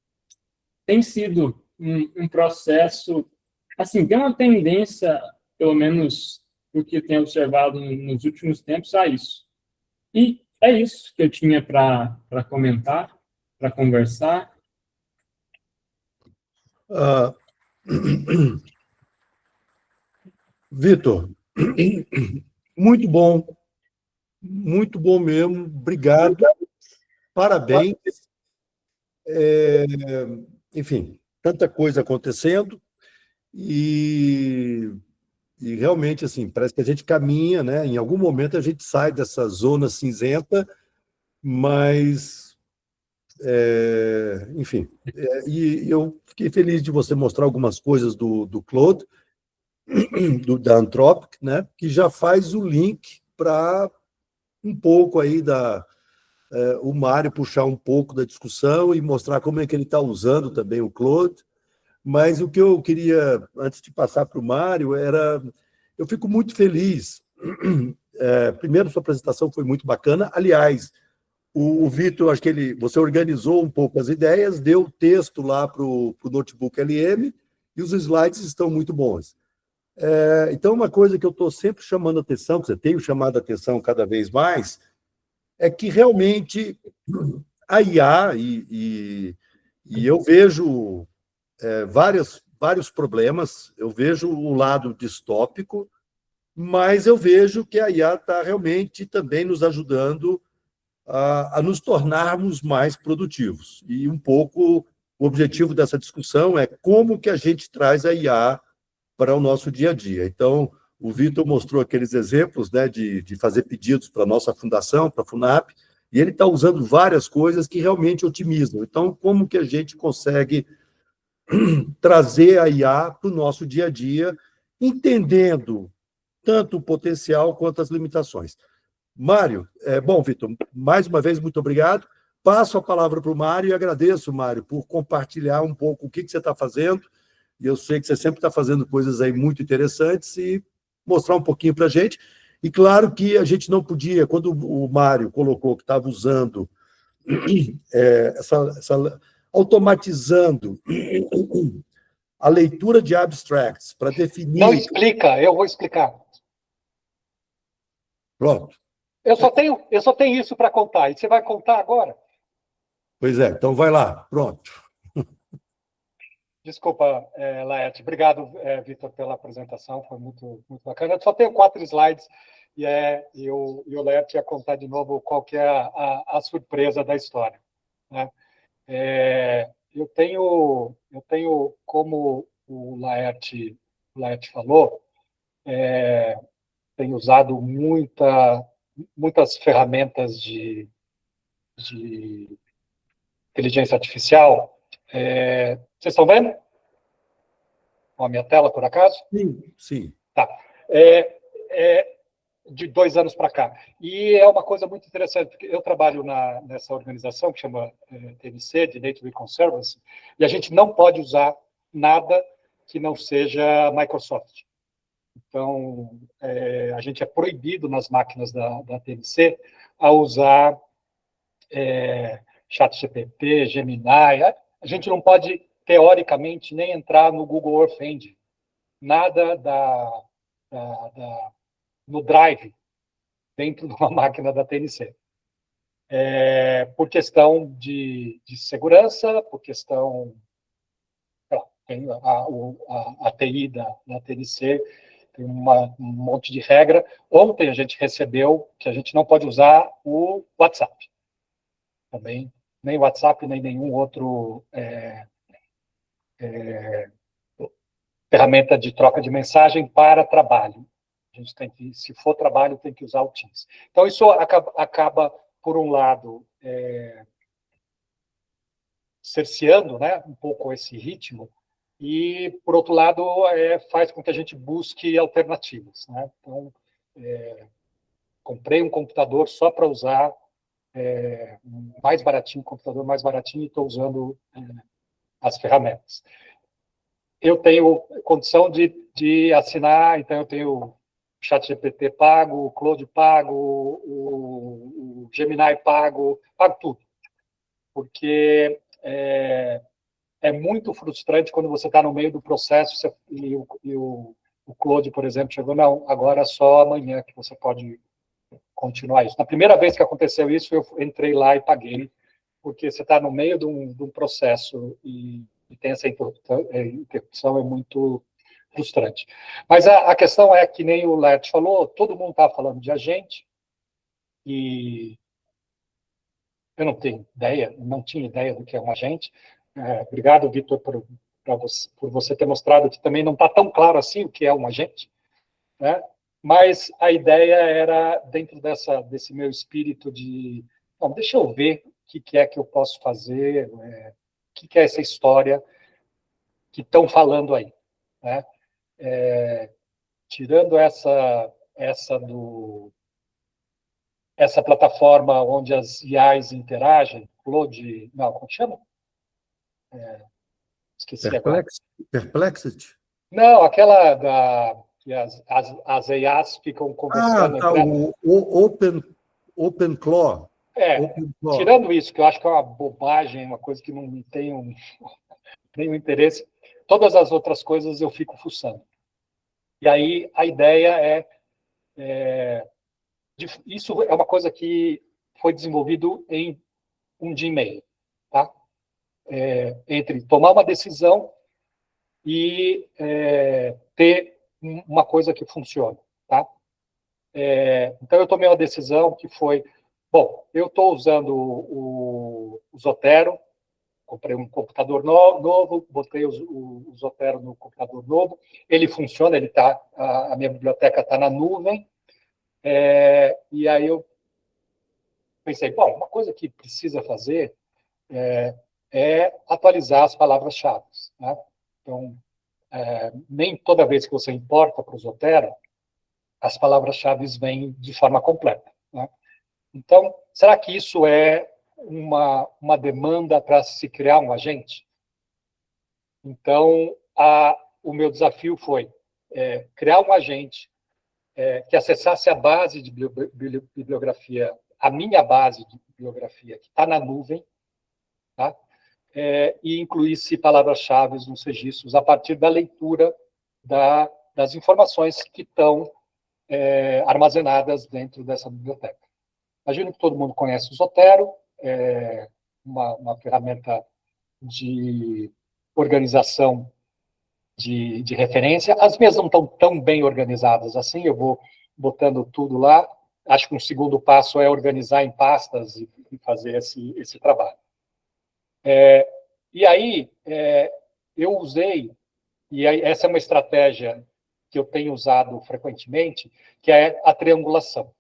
tem sido um processo, assim, tem uma tendência, pelo menos o que eu tenho observado nos últimos tempos, a isso. E é isso que eu tinha para comentar, para conversar. Vitor, muito bom mesmo, obrigado, parabéns. Enfim, tanta coisa acontecendo e realmente, assim, parece que a gente caminha, né? Em algum momento a gente sai dessa zona cinzenta, mas, enfim. E eu fiquei feliz de você mostrar algumas coisas do Claude, da Anthropic, né? Que já faz o link para um pouco aí o Mário puxar um pouco da discussão e mostrar como é que ele está usando também o Claude. Mas o que eu queria, antes de passar para o Mário, eu fico muito feliz. Primeiro, sua apresentação foi muito bacana. Aliás, o Vitor, acho que você organizou um pouco as ideias, deu o texto lá para o Notebook LM e os slides estão muito bons. Então, uma coisa que eu estou sempre chamando a atenção, que você tem chamado a atenção cada vez mais, é que realmente a IA, e eu vejo vários problemas, eu vejo o lado distópico, mas eu vejo que a IA está realmente também nos ajudando a nos tornarmos mais produtivos. E um pouco o objetivo dessa discussão é como que a gente traz a IA para o nosso dia a dia. Então, o Vitor mostrou aqueles exemplos, né, de fazer pedidos para a nossa fundação, para a FUNAP, e ele está usando várias coisas que realmente otimizam. Então, como que a gente consegue trazer a IA para o nosso dia a dia, entendendo tanto o potencial quanto as limitações? Mário, bom, Vitor, mais uma vez, muito obrigado. Passo a palavra para o Mário e agradeço, Mário, por compartilhar um pouco o que você está fazendo. E eu sei que você sempre está fazendo coisas aí muito interessantes e mostrar um pouquinho para a gente. E claro que a gente não podia, quando o Mário colocou que estava usando automatizando a leitura de abstracts para definir. Não explica, eu vou explicar. Pronto. Eu só tenho isso para contar. E você vai contar agora? Pois é, então vai lá. Pronto. Desculpa, Laerte. Obrigado, Vitor, pela apresentação. Foi muito, muito bacana. Eu só tenho 4 slides e o Laerte ia contar de novo qual que é a surpresa da história, né? Eu tenho, como o Laerte falou, tenho usado muitas ferramentas de inteligência artificial. Vocês estão vendo a minha tela, por acaso? Sim, sim. Tá. De 2 anos para cá. E é uma coisa muito interessante, porque eu trabalho nessa organização que chama TNC, de Native Conservancy, e a gente não pode usar nada que não seja Microsoft. Então, a gente é proibido nas máquinas da TNC a usar ChatGPT, Gemini. A gente não pode, teoricamente, nem entrar no Google Earth Engine. Nada no Drive, dentro de uma máquina da TNC. Por questão de segurança, por questão... Tem a TI da TNC, tem um monte de regra. Ontem a gente recebeu que a gente não pode usar o WhatsApp. Também, nem o WhatsApp, nem nenhum outro ferramenta de troca de mensagem para trabalho. A gente tem que, se for trabalho, tem que usar o Teams. Então, isso acaba por um lado, cerceando, né, um pouco esse ritmo, e, por outro lado, faz com que a gente busque alternativas, né? Então, comprei um computador só para usar mais baratinho, computador mais baratinho, e estou usando as ferramentas. Eu tenho condição de assinar, então eu tenho o ChatGPT pago, o Claude pago, o Gemini pago tudo. Porque é muito frustrante quando você está no meio do processo e o Claude, por exemplo, chegou, não, agora é só amanhã que você pode continuar isso. Na primeira vez que aconteceu isso, eu entrei lá e paguei, porque você está no meio de um processo e tem essa interrupção, é muito frustrante. Mas a questão é que nem o Laerte falou, todo mundo está falando de agente, e eu não tenho ideia, não tinha ideia do que é um agente. Obrigado, Vitor, por você ter mostrado que também não está tão claro assim o que é um agente, né? Mas a ideia era, dentro desse meu espírito de, bom, deixa eu ver o que é que eu posso fazer, o que é essa história que estão falando aí, né? Tirando essa plataforma onde as IAs interagem, Claude, não, como chama? Esqueci agora. Perplexity? Não, aquela que as IAs ficam conversando. Tá, o OpenClaw. Tirando isso, que eu acho que é uma bobagem, uma coisa que não me tem nenhum interesse, todas as outras coisas eu fico fuçando. E aí a ideia isso é uma coisa que foi desenvolvido em um dia e meio, tá? Entre tomar uma decisão e ter uma coisa que funcione, tá? Então eu tomei uma decisão que foi Bom, eu estou usando o Zotero, comprei um computador novo, botei o Zotero no computador novo, ele funciona, a minha biblioteca está na nuvem, e aí eu pensei, bom, uma coisa que precisa fazer é atualizar as palavras-chave, né? Então, nem toda vez que você importa para o Zotero, as palavras-chave vêm de forma completa, né? Então, será que isso é uma demanda para se criar um agente? Então, o meu desafio foi criar um agente que acessasse a base de bibliografia, a minha base de bibliografia, que está na nuvem, tá? E incluísse palavras-chave nos registros a partir da leitura das informações que estão armazenadas dentro dessa biblioteca. Imagino que todo mundo conhece o Zotero, uma ferramenta de organização de referência. As minhas não estão tão bem organizadas assim, eu vou botando tudo lá. Acho que um segundo passo é organizar em pastas e fazer esse trabalho. E aí, eu usei, e aí, essa é uma estratégia que eu tenho usado frequentemente, que é a triangulação.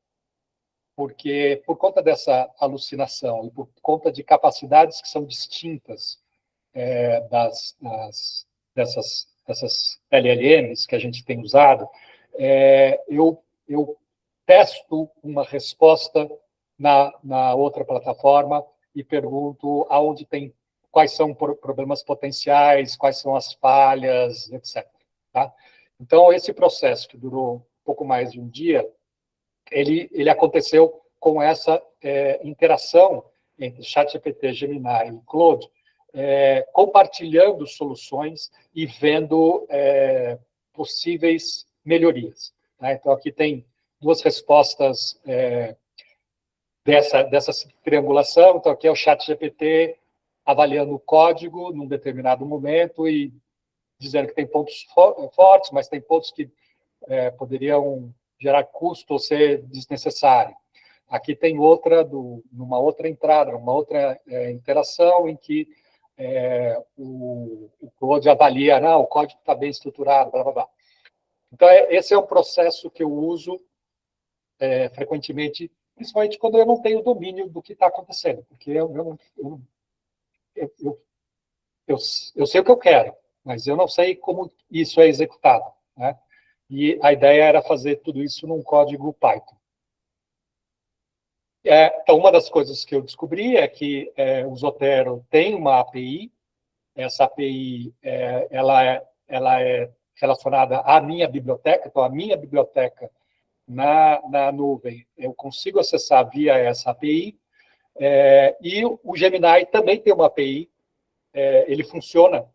Porque, por conta dessa alucinação e por conta de capacidades que são distintas dessas LLMs que a gente tem usado, eu testo uma resposta na outra plataforma e pergunto aonde tem, quais são problemas potenciais, quais são as falhas, etc. Tá? Então, esse processo, que durou um pouco mais de um dia, ele aconteceu com essa interação entre ChatGPT, Gemini e Claude, compartilhando soluções e vendo possíveis melhorias. Tá? Então, aqui tem duas respostas dessa triangulação. Então, aqui é o ChatGPT avaliando o código num determinado momento e dizendo que tem pontos fortes, mas tem pontos que poderiam gerar custo ou ser desnecessário. Aqui tem numa outra entrada, numa outra interação em que o Claude avalia, não, o código está bem estruturado, blá, blá, blá. Então, esse é um processo que eu uso frequentemente, principalmente quando eu não tenho domínio do que está acontecendo, porque eu sei o que eu quero, mas eu não sei como isso é executado, né? E a ideia era fazer tudo isso num código Python. Então, uma das coisas que eu descobri é que o Zotero tem uma API. Essa API ela é relacionada à minha biblioteca. Então, a minha biblioteca na nuvem, eu consigo acessar via essa API. E o Gemini também tem uma API. Ele funciona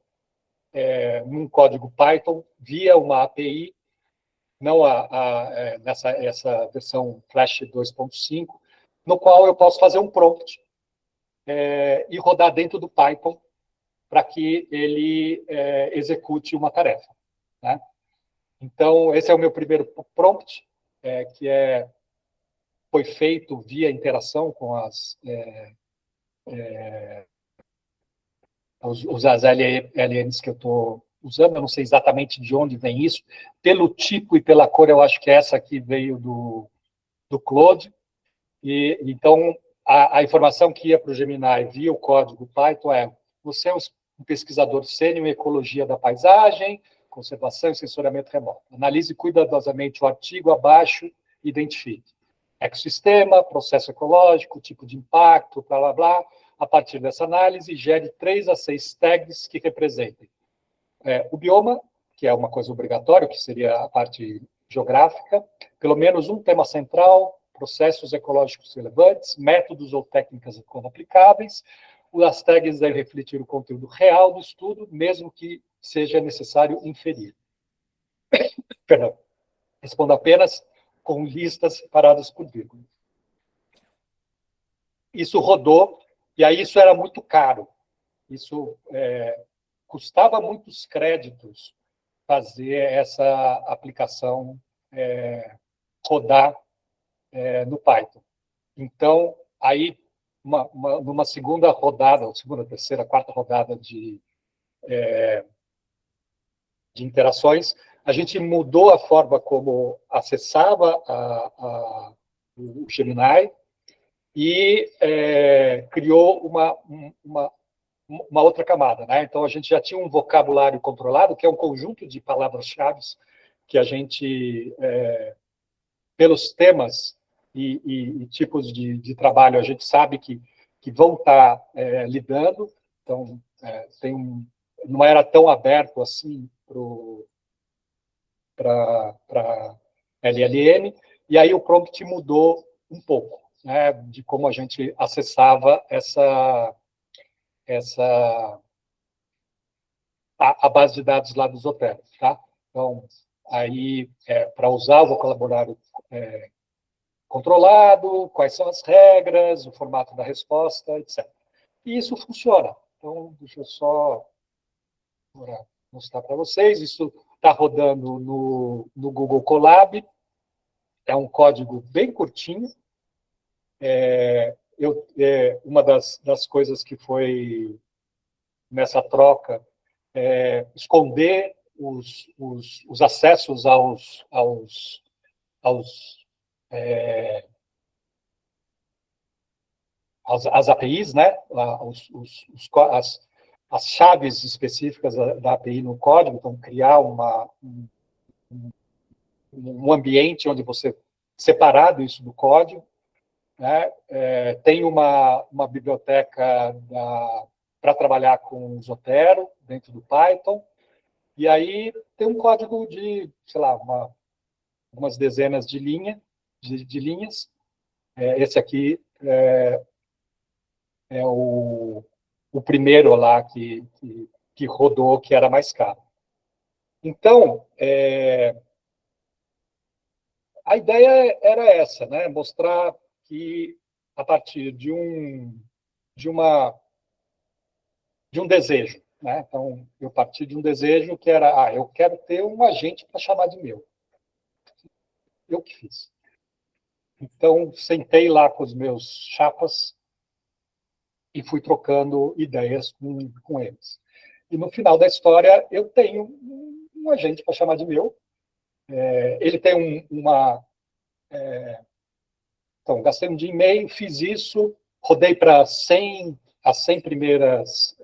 num código Python via uma API, não essa versão Flash 2.5, no qual eu posso fazer um prompt e rodar dentro do Python para que ele execute uma tarefa, né? Então, esse é o meu primeiro prompt, que foi feito via interação com as LLMs que eu estou usando. Eu não sei exatamente de onde vem isso. Pelo tipo e pela cor, eu acho que essa aqui veio do Claude. E, então, a informação que ia para o Gemini via o código Python você é um pesquisador sênior em ecologia da paisagem, conservação e sensoriamento remoto. Analise cuidadosamente o artigo abaixo e identifique ecossistema, processo ecológico, tipo de impacto, blá, blá, blá. A partir dessa análise, gere 3 a 6 tags que representem o bioma, que é uma coisa obrigatória, que seria a parte geográfica, pelo menos um tema central, processos ecológicos relevantes, métodos ou técnicas aplicáveis. As tags devem refletir o conteúdo real do estudo, mesmo que seja necessário inferir. Perdão. Respondo apenas com listas separadas por vírgula. Isso rodou, e aí isso era muito caro. Isso custava muitos créditos fazer essa aplicação rodar no Python. Então, aí, numa segunda rodada, ou segunda, terceira, quarta rodada de interações, a gente mudou a forma como acessava o Gemini e criou uma outra camada, né? Então, a gente já tinha um vocabulário controlado, que é um conjunto de palavras-chave que a gente, pelos temas e tipos de trabalho, a gente sabe que vão estar lidando. Então, não era tão aberto assim para LLM, e aí o prompt mudou um pouco, né, de como a gente acessava a base de dados lá do Zotero, tá? Então, aí, para usar o vocabulário controlado, quais são as regras, o formato da resposta, etc. E isso funciona. Então, deixa eu só mostrar para vocês. Isso está rodando no Google Colab. É um código bem curtinho. Uma das coisas que foi nessa troca esconder os acessos às APIs, né? As chaves específicas da API no código, então criar um ambiente onde você separado isso do código, né? Tem uma biblioteca para trabalhar com Zotero dentro do Python, e aí tem um código de, sei lá, umas dezenas de linhas. Esse aqui é o primeiro lá que rodou, que era mais caro. Então, a ideia era essa, né? Mostrar que, a partir de um desejo, né? Então, eu parti de um desejo que era, eu quero ter um agente para chamar de meu. Eu que fiz. Então, sentei lá com os meus chapas e fui trocando ideias com eles. E no final da história, eu tenho um agente para chamar de meu. Ele tem então, gastei um dia e meio, fiz isso, rodei para as 100 primeiras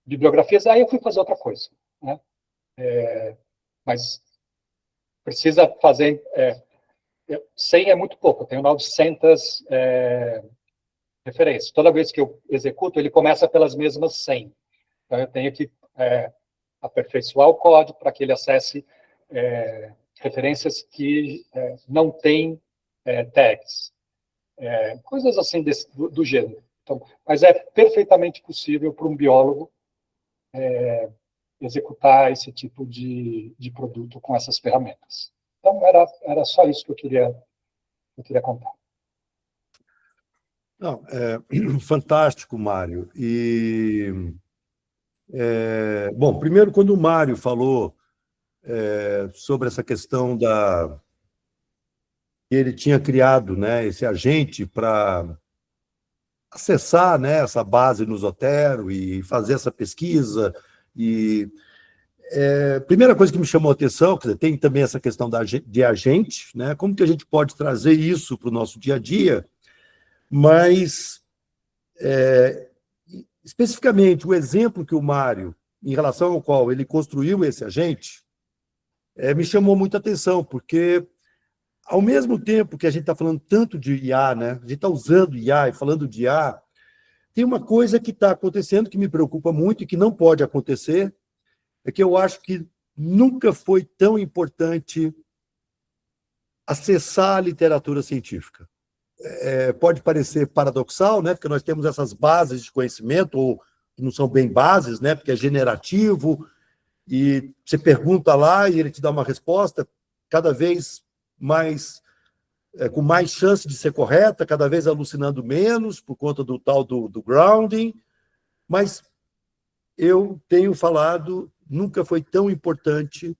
bibliografias, aí eu fui fazer outra coisa, né? Mas precisa fazer... 100 é muito pouco, eu tenho 900 referências. Toda vez que eu executo, ele começa pelas mesmas 100. Então, eu tenho que aperfeiçoar o código para que ele acesse referências que não têm tags. Coisas assim do gênero. Então, mas é perfeitamente possível para um biólogo executar esse tipo de produto com essas ferramentas. Então, era só isso que eu queria contar. Não, fantástico, Mário. Bom, primeiro, quando o Mário falou sobre essa questão que ele tinha criado, né, esse agente para acessar, né, essa base no Zotero e fazer essa pesquisa. Primeira coisa que me chamou a atenção, quer dizer, tem também essa questão de agente, né, como que a gente pode trazer isso para o nosso dia a dia, mas, especificamente, o exemplo que o Mário, em relação ao qual ele construiu esse agente, me chamou muita atenção, porque, ao mesmo tempo que a gente está falando tanto de IA, né, a gente está usando IA e falando de IA, tem uma coisa que está acontecendo que me preocupa muito e que não pode acontecer, é que eu acho que nunca foi tão importante acessar a literatura científica. Pode parecer paradoxal, né, porque nós temos essas bases de conhecimento, ou não são bem bases, né, porque é generativo, e você pergunta lá e ele te dá uma resposta cada vez mais, com mais chance de ser correta, cada vez alucinando menos, por conta do tal do grounding, mas eu tenho falado, nunca foi tão importante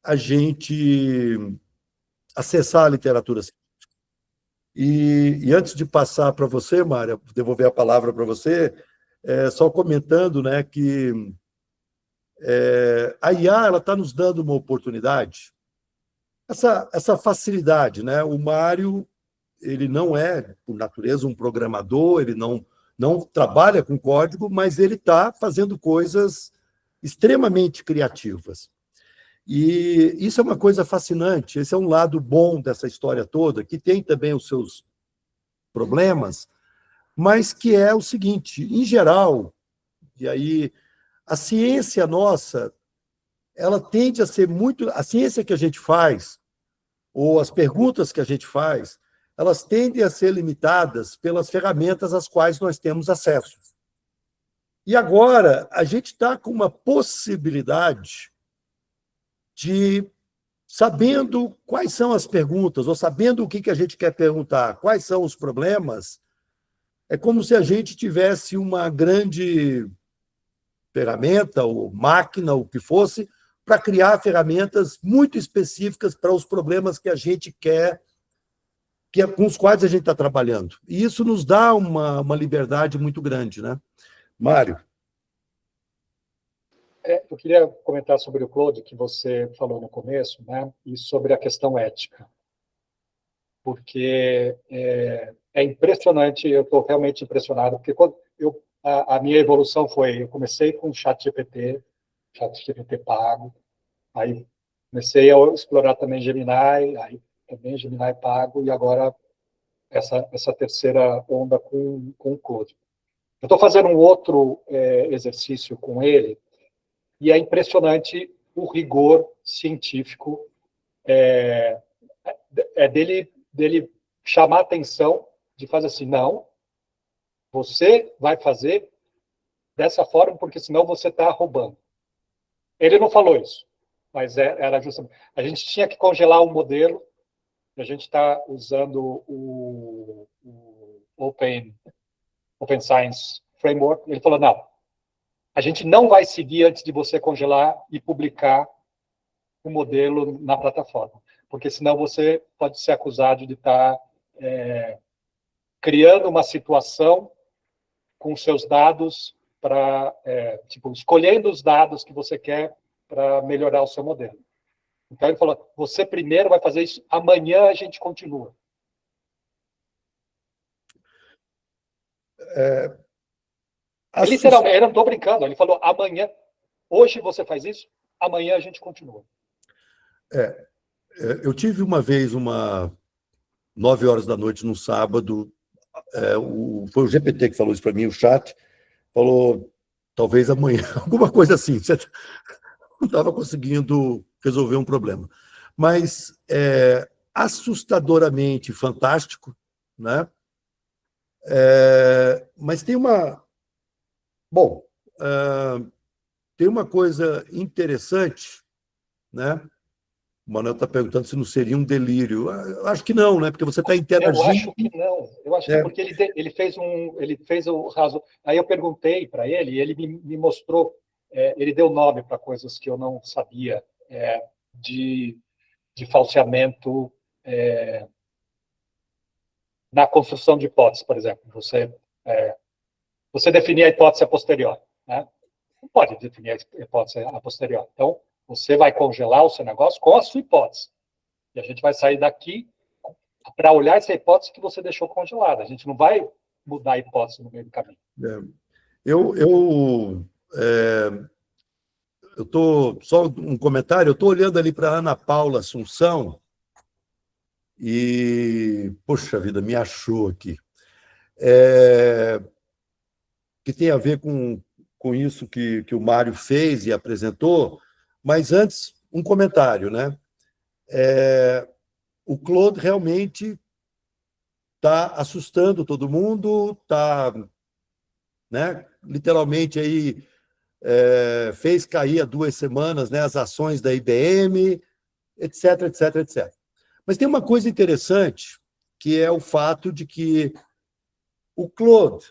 a gente acessar a literatura científica. E antes de passar para você, Mária, devolver a palavra para você, só comentando, né, que a IA ela está nos dando uma oportunidade, essa facilidade, né? O Mário ele não é, por natureza, um programador, ele não trabalha com código, mas ele está fazendo coisas extremamente criativas. E isso é uma coisa fascinante, esse é um lado bom dessa história toda, que tem também os seus problemas, mas que é o seguinte, em geral, e aí a ciência nossa, ela tende a ser muito... A ciência que a gente faz, ou as perguntas que a gente faz, elas tendem a ser limitadas pelas ferramentas às quais nós temos acesso. E agora, a gente está com uma possibilidade de, sabendo quais são as perguntas, ou sabendo o que a gente quer perguntar, quais são os problemas, é como se a gente tivesse uma grande ferramenta, ou máquina, o que fosse, para criar ferramentas muito específicas para os problemas que a gente quer, com os quais a gente está trabalhando. E isso nos dá uma liberdade muito grande, né? Mário. Eu queria comentar sobre o Claude, que você falou no começo, né? E sobre a questão ética. Porque é impressionante, eu estou realmente impressionado, porque quando a minha evolução foi, eu comecei com o ChatGPT pago, aí comecei a explorar também Gemini, aí também Gemini pago, e agora essa terceira onda com o Claude. Eu estou fazendo um outro exercício com ele, e é impressionante o rigor científico dele chamar a atenção, de fazer assim, não, você vai fazer dessa forma, porque senão você está roubando. Ele não falou isso, mas era justamente... A gente tinha que congelar um modelo, a gente está usando o Open Science Framework. Ele falou, não, a gente não vai seguir antes de você congelar e publicar o modelo na plataforma, porque senão você pode ser acusado de estar criando uma situação com seus dados para, escolhendo os dados que você quer para melhorar o seu modelo. Então, ele falou, você primeiro vai fazer isso, amanhã a gente continua. Literalmente, eu não estou brincando, ele falou, amanhã, hoje você faz isso, amanhã a gente continua. Eu tive uma vez, 9 horas da noite, num sábado, foi o GPT que falou isso para mim, o chat, falou, talvez amanhã, alguma coisa assim, você não estava conseguindo resolver um problema. Mas assustadoramente fantástico, né? Mas tem tem uma coisa interessante, né? O Manuel está perguntando se não seria um delírio. Eu acho que não, né? Porque você está interagindo. Eu acho que não. Eu acho que porque ele fez o raso. Aí eu perguntei para ele e ele me mostrou. Ele deu nome para coisas que eu não sabia de falseamento na construção de hipóteses, por exemplo. Você definir a hipótese a posteriori, né? Não pode definir a hipótese a posteriori. Então, você vai congelar o seu negócio com a sua hipótese. E a gente vai sair daqui para olhar essa hipótese que você deixou congelada. A gente não vai mudar a hipótese no meio do caminho. Eu estou... Só um comentário. Eu estou olhando ali para a Ana Paula Assunção e... Poxa vida, me achou aqui. Que tem a ver com isso que o Mário fez e apresentou, mas antes, um comentário, né? O Claude realmente está assustando todo mundo, está, né, literalmente aí fez cair há 2 semanas, né, as ações da IBM, etc, etc, etc. Mas tem uma coisa interessante, que é o fato de que o Claude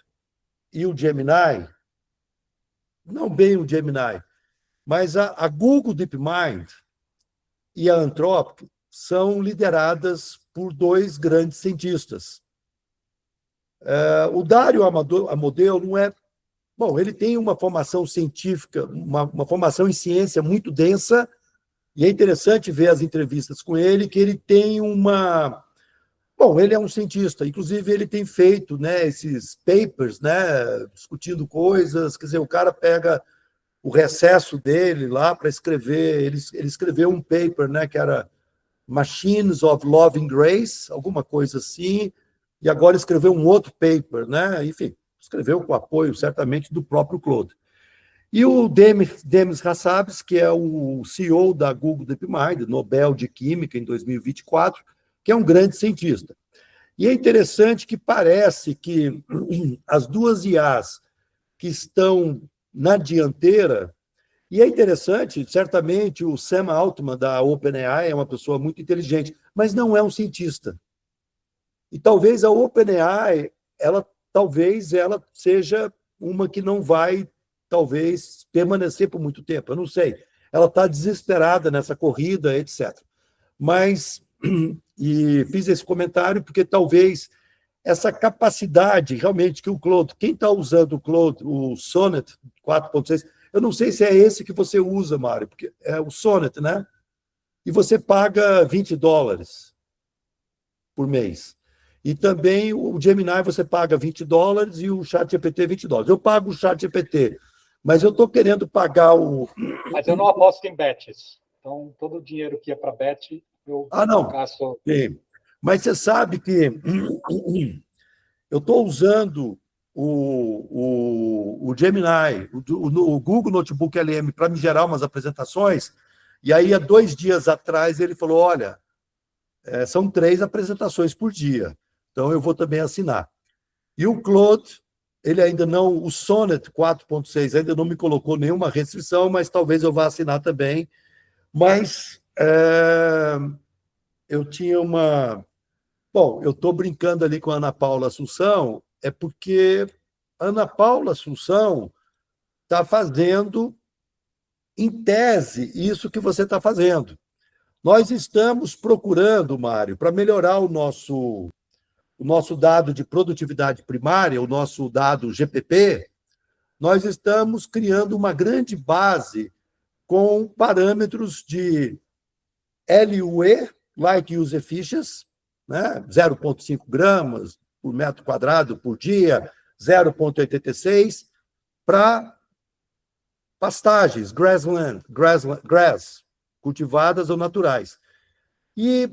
e o Gemini, não bem o Gemini, mas a Google DeepMind e a Anthropic são lideradas por dois grandes cientistas. O Dario Amodeo não é... Bom, ele tem uma formação científica, uma formação em ciência muito densa, e é interessante ver as entrevistas com ele, que ele tem uma... Bom, ele é um cientista, inclusive ele tem feito, né, esses papers, né, discutindo coisas, quer dizer, o cara pega o recesso dele lá para escrever, ele escreveu um paper, né, que era Machines of Loving Grace, alguma coisa assim, e agora escreveu um outro paper, né, enfim, escreveu com apoio, certamente, do próprio Claude. E o Demis Hassabis, que é o CEO da Google DeepMind, Nobel de Química em 2024, que é um grande cientista. E é interessante que parece que as duas IAs que estão na dianteira, e é interessante, certamente o Sam Altman, da OpenAI, é uma pessoa muito inteligente, mas não é um cientista. E talvez a OpenAI, talvez ela seja uma que não vai, talvez, permanecer por muito tempo, eu não sei. Ela está desesperada nessa corrida, etc. Mas, e fiz esse comentário porque talvez essa capacidade realmente que o Claude, quem está usando o Claude, o Sonnet 4.6, eu não sei se é esse que você usa, Mário, porque é o Sonnet, né? E você paga $20 por mês. E também o Gemini você paga $20 e o ChatGPT $20. Eu pago o ChatGPT, mas eu estou querendo pagar o... Mas eu não aposto em bets. Então, todo o dinheiro que é para bet, eu não. caço. Sim. Mas você sabe que eu estou usando o Gemini, o Google Notebook LM, para me gerar umas apresentações, e aí, há 2 dias atrás, ele falou, olha, são 3 apresentações por dia, então eu vou também assinar. E o Claude, ele ainda não, o Sonnet 4.6 ainda não me colocou nenhuma restrição, mas talvez eu vá assinar também. Mas eu tinha uma... Bom, eu estou brincando ali com a Ana Paula Assunção, é porque a Ana Paula Assunção está fazendo, em tese, isso que você está fazendo. Nós estamos procurando, Mário, para melhorar o nosso dado de produtividade primária, o nosso dado GPP, nós estamos criando uma grande base com parâmetros de LUE, Light Use Efficiency, né? 0,5 gramas por metro quadrado por dia, 0,86, para pastagens, grass, cultivadas ou naturais. E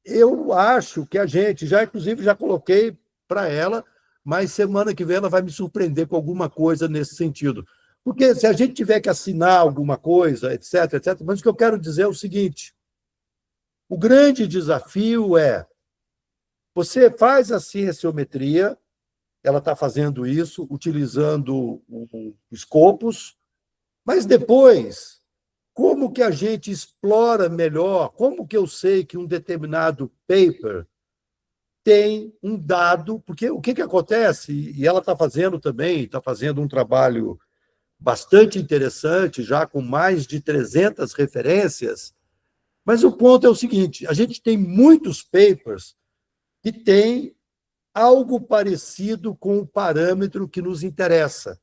eu acho que a gente, inclusive, já coloquei para ela, mas semana que vem ela vai me surpreender com alguma coisa nesse sentido. Porque se a gente tiver que assinar alguma coisa, etc., etc., mas o que eu quero dizer é o seguinte, o grande desafio é, você faz a cienciometria, ela está fazendo isso, utilizando o Scopus, mas depois, como que a gente explora melhor, como que eu sei que um determinado paper tem um dado, porque o que acontece, e ela está fazendo também, está fazendo um trabalho bastante interessante, já com mais de 300 referências, mas o ponto é o seguinte, a gente tem muitos papers que têm algo parecido com o parâmetro que nos interessa,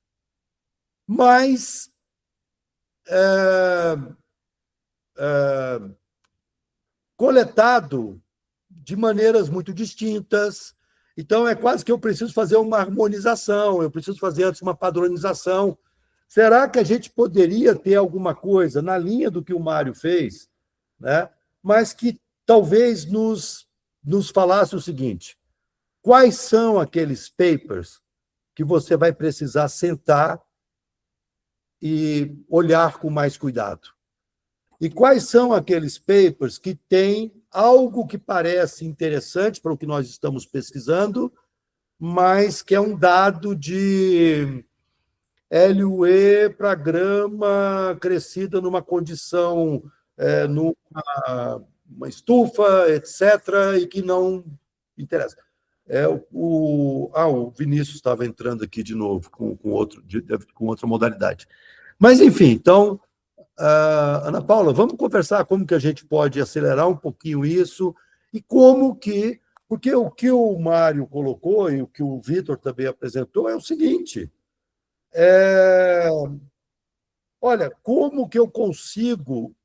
mas coletado de maneiras muito distintas. Então, é quase que eu preciso fazer uma harmonização, eu preciso fazer antes uma padronização. Será que a gente poderia ter alguma coisa na linha do que o Mário fez, né? Mas que talvez nos falasse o seguinte, quais são aqueles papers que você vai precisar sentar e olhar com mais cuidado? E quais são aqueles papers que têm algo que parece interessante para o que nós estamos pesquisando, mas que é um dado de LUE para grama crescida numa condição, numa estufa, etc., e que não interessa. O Vinícius estava entrando aqui de novo com outra modalidade. Mas, enfim, então, Ana Paula, vamos conversar como que a gente pode acelerar um pouquinho isso e como que... Porque o que o Mário colocou e o que o Vitor também apresentou é o seguinte, olha, como que eu consigo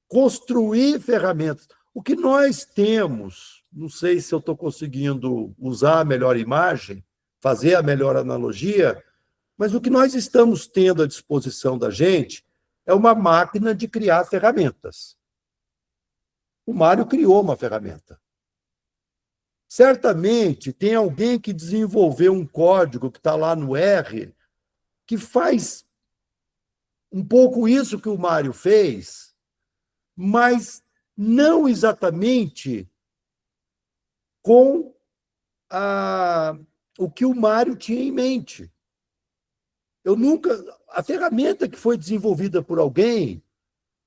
construir ferramentas? O que nós temos, não sei se eu estou conseguindo usar a melhor imagem, fazer a melhor analogia, mas o que nós estamos tendo à disposição da gente é uma máquina de criar ferramentas. O Mário criou uma ferramenta. Certamente tem alguém que desenvolveu um código que está lá no R, que faz um pouco isso que o Mário fez, mas não exatamente com o que o Mário tinha em mente. A ferramenta que foi desenvolvida por alguém,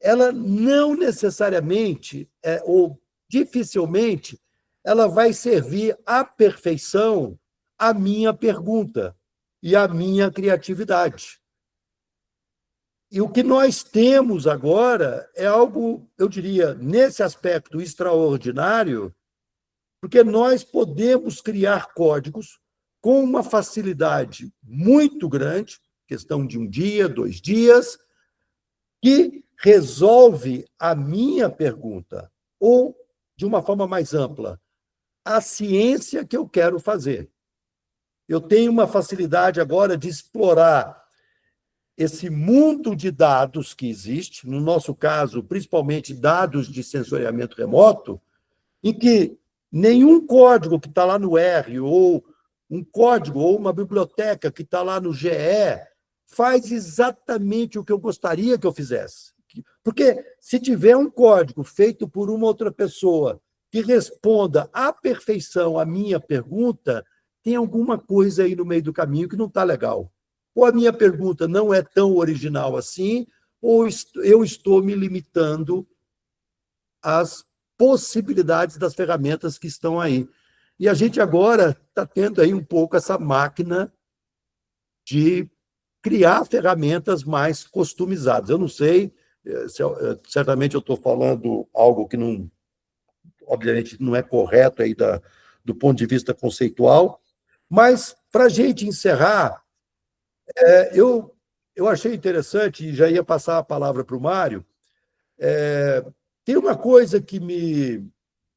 ela não necessariamente, ou dificilmente, ela vai servir à perfeição a minha pergunta e a minha criatividade. E o que nós temos agora é algo, eu diria, nesse aspecto extraordinário, porque nós podemos criar códigos com uma facilidade muito grande, questão de 1 dia, 2 dias, que resolve a minha pergunta, ou, de uma forma mais ampla, a ciência que eu quero fazer. Eu tenho uma facilidade agora de explorar esse mundo de dados que existe, no nosso caso, principalmente dados de sensoriamento remoto, em que nenhum código que está lá no R, ou um código, ou uma biblioteca que está lá no GE, faz exatamente o que eu gostaria que eu fizesse. Porque se tiver um código feito por uma outra pessoa que responda à perfeição à minha pergunta, tem alguma coisa aí no meio do caminho que não está legal. Ou a minha pergunta não é tão original assim, ou eu estou me limitando às possibilidades das ferramentas que estão aí. E a gente agora está tendo aí um pouco essa máquina de criar ferramentas mais customizadas. Eu não sei, certamente eu estou falando algo que não, obviamente, não é correto aí do ponto de vista conceitual, mas, para a gente encerrar, eu achei interessante, e já ia passar a palavra para o Mário, tem uma coisa que me...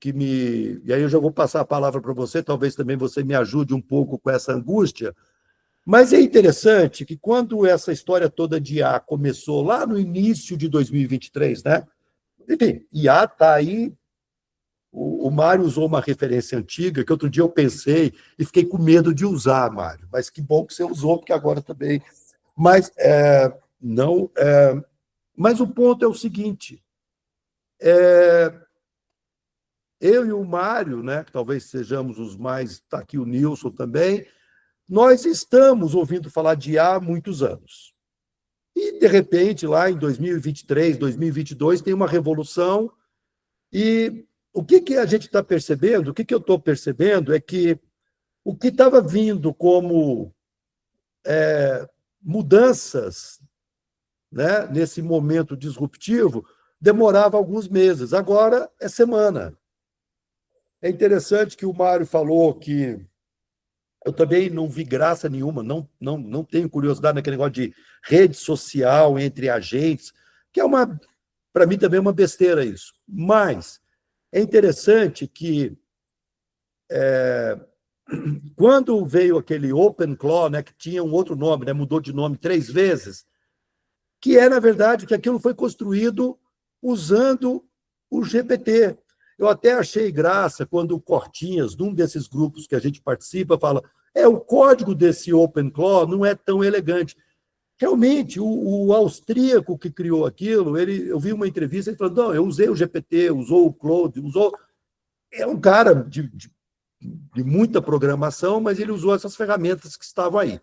E aí eu já vou passar a palavra para você, talvez também você me ajude um pouco com essa angústia, mas é interessante que quando essa história toda de IA começou lá no início de 2023, né? Enfim, IA está aí. O Mário usou uma referência antiga, que outro dia eu pensei e fiquei com medo de usar, Mário. Mas que bom que você usou, porque agora também... Mas, não, mas o ponto é o seguinte, eu e o Mário, né, que talvez sejamos os mais... Está aqui o Nilson também, nós estamos ouvindo falar de IA há muitos anos. E, de repente, lá em 2023, 2022, tem uma revolução. E o que a gente está percebendo, o que eu estou percebendo é que o que estava vindo como mudanças, né, nesse momento disruptivo, demorava alguns meses. Agora é semana. É interessante que o Mário falou que eu também não vi graça nenhuma, não tenho curiosidade naquele negócio de rede social entre agentes, que para mim também é uma besteira isso. Mas é interessante que quando veio aquele OpenClaw, né, que tinha um outro nome, né, mudou de nome 3 vezes, que na verdade, que aquilo foi construído usando o GPT. Eu até achei graça quando o Cortinhas, num desses grupos que a gente participa, fala o código desse OpenClaw não é tão elegante. Realmente, o austríaco que criou aquilo, eu vi uma entrevista, ele falou, não, eu usei o GPT, usou o Claude, é um cara de muita programação, mas ele usou essas ferramentas que estavam aí.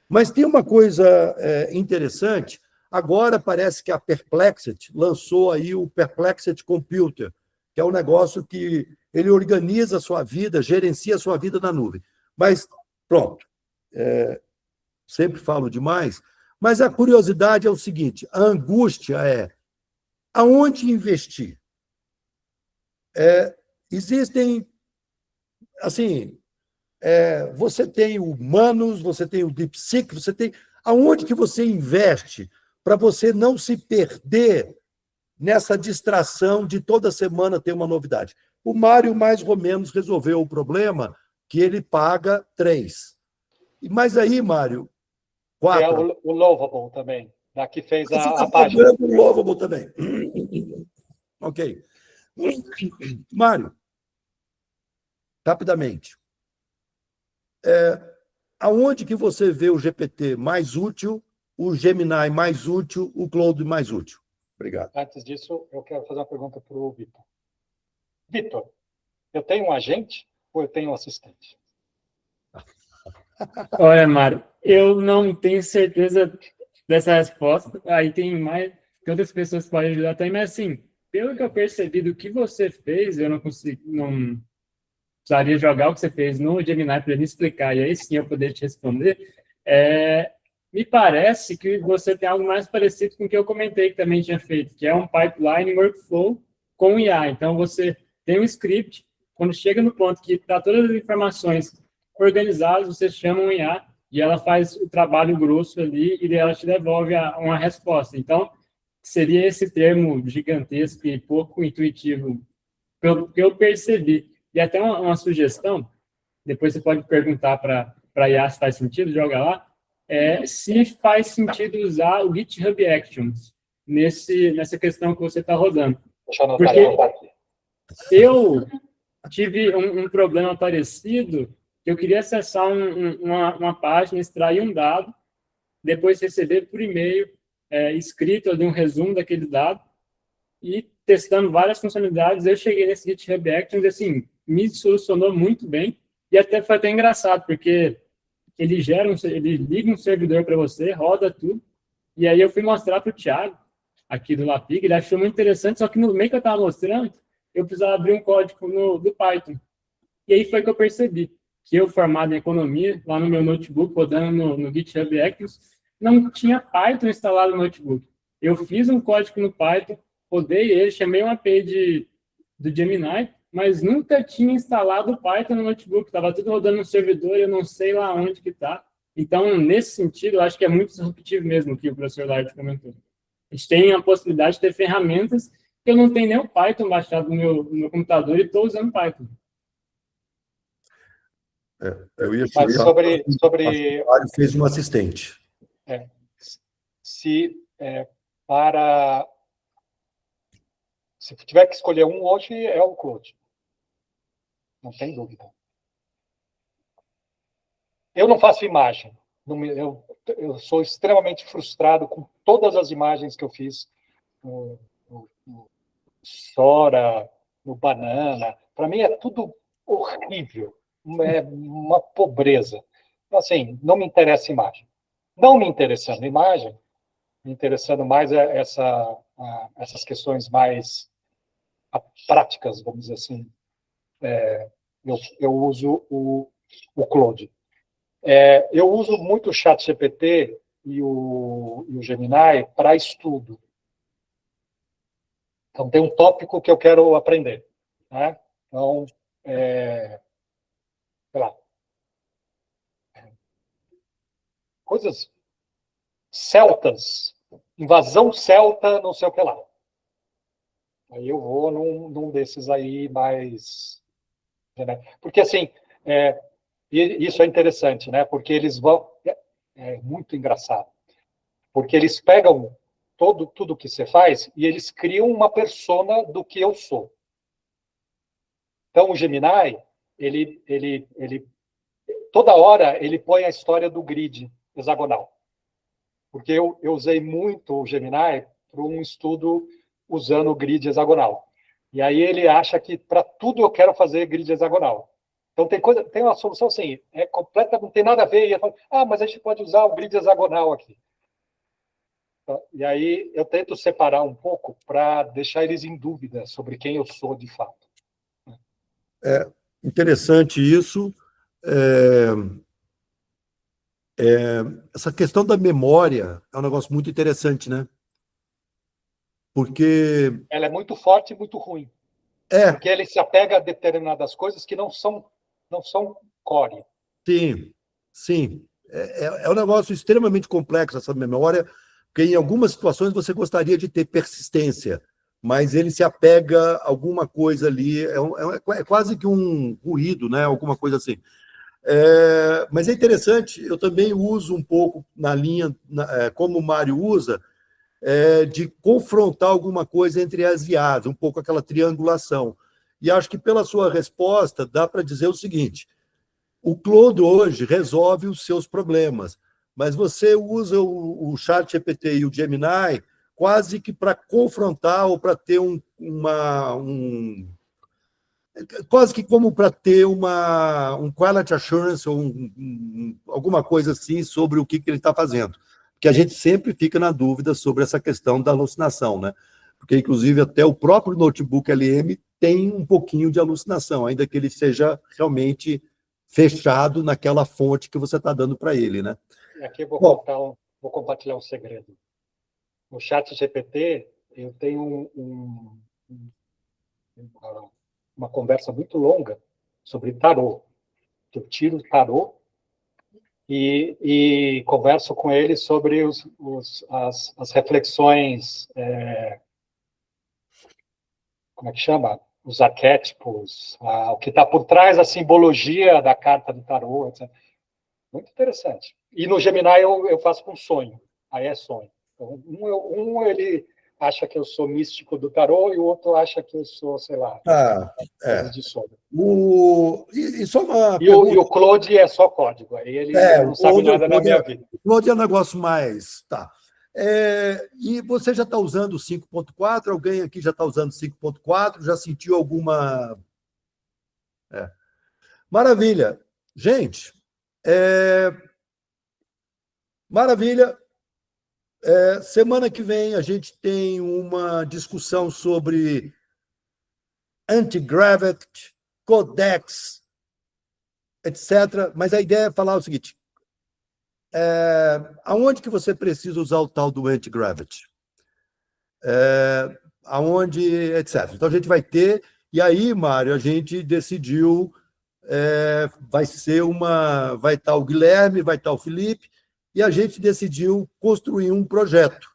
Mas tem uma coisa interessante, agora parece que a Perplexity lançou aí o Perplexity Computer, que é um negócio que ele organiza a sua vida, gerencia a sua vida na nuvem. Mas, pronto, sempre falo demais, Mas a curiosidade é o seguinte, a angústia é aonde investir? Existem, assim, você tem o Humanos, você tem o DeepSeek, você tem... Aonde que você investe para você não se perder nessa distração de toda semana ter uma novidade? O Mário, mais ou menos, resolveu o problema que ele paga 3. Mas aí, Mário, Que é 4. o Lovable também, que fez Você a está página. pagando o Lovable também. Ok. Mário, rapidamente. Aonde que você vê o GPT mais útil, o Gemini mais útil, o Claude mais útil? Obrigado. Antes disso, eu quero fazer uma pergunta para o Vitor. Vitor, eu tenho um agente ou eu tenho um assistente? Olha, Mário, eu não tenho certeza dessa resposta. Aí tem mais que outras pessoas podem ajudar também, mas assim, pelo que eu percebi do que você fez, eu não consigo, não precisaria jogar o que você fez no Gemini para ele explicar, e aí sim eu poder te responder. Me parece que você tem algo mais parecido com o que eu comentei que também tinha feito, que é um pipeline workflow com IA. Então, você tem um script, quando chega no ponto que está todas as informações organizadas, você chama um IA e ela faz o trabalho grosso ali e ela te devolve uma resposta. Então, seria esse termo gigantesco e pouco intuitivo, pelo que eu percebi. E até uma sugestão, depois você pode perguntar para a IA se faz sentido, joga lá, se faz sentido usar o GitHub Actions nessa questão que você está rodando. Deixa eu Porque aqui. eu tive um problema parecido, que eu queria acessar uma página, extrair um dado, depois receber por e-mail escrito de um resumo daquele dado, e testando várias funcionalidades, eu cheguei nesse GitHub Actions, assim, me solucionou muito bem, e até foi até engraçado, porque ele liga um servidor para você, roda tudo, e aí eu fui mostrar para o Thiago, aqui do Lapig, ele achou muito interessante, só que no meio que eu estava mostrando, eu precisava abrir um código do Python. E aí foi que eu percebi que eu, formado em economia, lá no meu notebook, rodando no GitHub Actions, não tinha Python instalado no notebook. Eu fiz um código no Python, rodei ele, chamei uma API do Gemini, mas nunca tinha instalado o Python no notebook. Estava tudo rodando no servidor e eu não sei lá onde que está. Então, nesse sentido, eu acho que é muito disruptivo mesmo o que o professor Lard comentou. A gente tem a possibilidade de ter ferramentas que eu não tenho nem o Python baixado no meu computador e estou usando Python. Eu ia Mas sobre fez um assistente. Se tiver que escolher um hoje, é o Claude. Não tem dúvida. Eu não faço imagem. Eu sou extremamente frustrado com todas as imagens que eu fiz no Sora, no Banana. Para mim é tudo horrível. É uma pobreza. Então, assim, não me interessa imagem. Não me interessando imagem, me interessando mais essas questões mais práticas, vamos dizer assim. Eu uso o Claude. Eu uso muito o ChatGPT e o Gemini para estudo. Então, tem um tópico que eu quero aprender. Né? Então, sei lá, coisas celtas, invasão celta, não sei o que lá. Aí eu vou num desses aí mais... Né? Porque, assim, isso é interessante, né? Porque eles vão... É muito engraçado. Porque eles pegam tudo que você faz e eles criam uma persona do que eu sou. Então, o Gemini, ele toda hora, ele põe a história do grid hexagonal. Porque eu usei muito o Gemini para um estudo usando o grid hexagonal. E aí ele acha que para tudo eu quero fazer grid hexagonal. Então tem uma solução assim, completa, não tem nada a ver. E eu falo, mas a gente pode usar o grid hexagonal aqui. E aí eu tento separar um pouco para deixar eles em dúvida sobre quem eu sou de fato. Interessante isso. Essa questão da memória é um negócio muito interessante, né? Porque... Ela é muito forte e muito ruim. É, Porque ele se apega a determinadas coisas que não são core. sim, sim. É um negócio extremamente complexo, essa memória, porque em algumas situações você gostaria de ter persistência, mas ele se apega a alguma coisa ali, é quase que um ruído, né? Alguma coisa assim. Mas é interessante, eu também uso um pouco na linha, como o Mário usa, de confrontar alguma coisa entre as IAs, um pouco aquela triangulação. E acho que pela sua resposta dá para dizer o seguinte: o Claude hoje resolve os seus problemas, mas você usa o ChatGPT e o Gemini quase que para confrontar ou para ter quase que como para ter um quality assurance ou alguma coisa assim sobre o que ele está fazendo. Porque a gente sempre fica na dúvida sobre essa questão da alucinação, né? Porque, inclusive, até o próprio notebook LM tem um pouquinho de alucinação, ainda que ele seja realmente fechado naquela fonte que você está dando para ele, né? Aqui eu vou compartilhar um segredo. No ChatGPT, eu tenho uma conversa muito longa sobre tarô. Eu tiro o tarô e converso com ele sobre as reflexões, como é que chama? Os arquétipos, o que está por trás da simbologia da carta do tarô, etc. Muito interessante. E no Gemini eu faço com sonho. Aí é sonho. Então, ele acha que eu sou místico do tarô e o outro acha que eu sou, sei lá, coisas de sonho. E só uma e o Claude é só código. Aí ele não sabe nada da minha vida. O Claude é um negócio mais... Tá. E você já está usando o 5.4? Alguém aqui já está usando 5.4? Já sentiu alguma... Maravilha. Gente, maravilha. Semana que vem a gente tem uma discussão sobre anti-gravity, codecs, etc. Mas a ideia é falar o seguinte: aonde que você precisa usar o tal do anti-gravity? Aonde, etc. Então a gente vai ter, e aí, Mário, a gente decidiu, vai estar o Guilherme, vai estar o Felipe, e a gente decidiu construir um projeto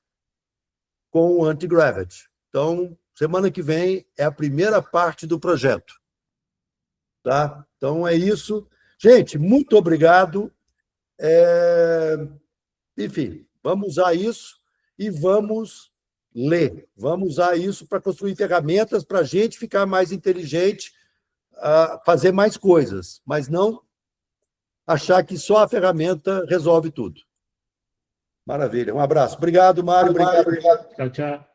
com o anti-gravity. Então, semana que vem é a primeira parte do projeto. Tá? Então, é isso. Gente, muito obrigado. Enfim, vamos usar isso e vamos ler. Vamos usar isso para construir ferramentas para a gente ficar mais inteligente, fazer mais coisas, mas não achar que só a ferramenta resolve tudo. Maravilha. Um abraço. Obrigado, Mário. Obrigado. Tchau, tchau.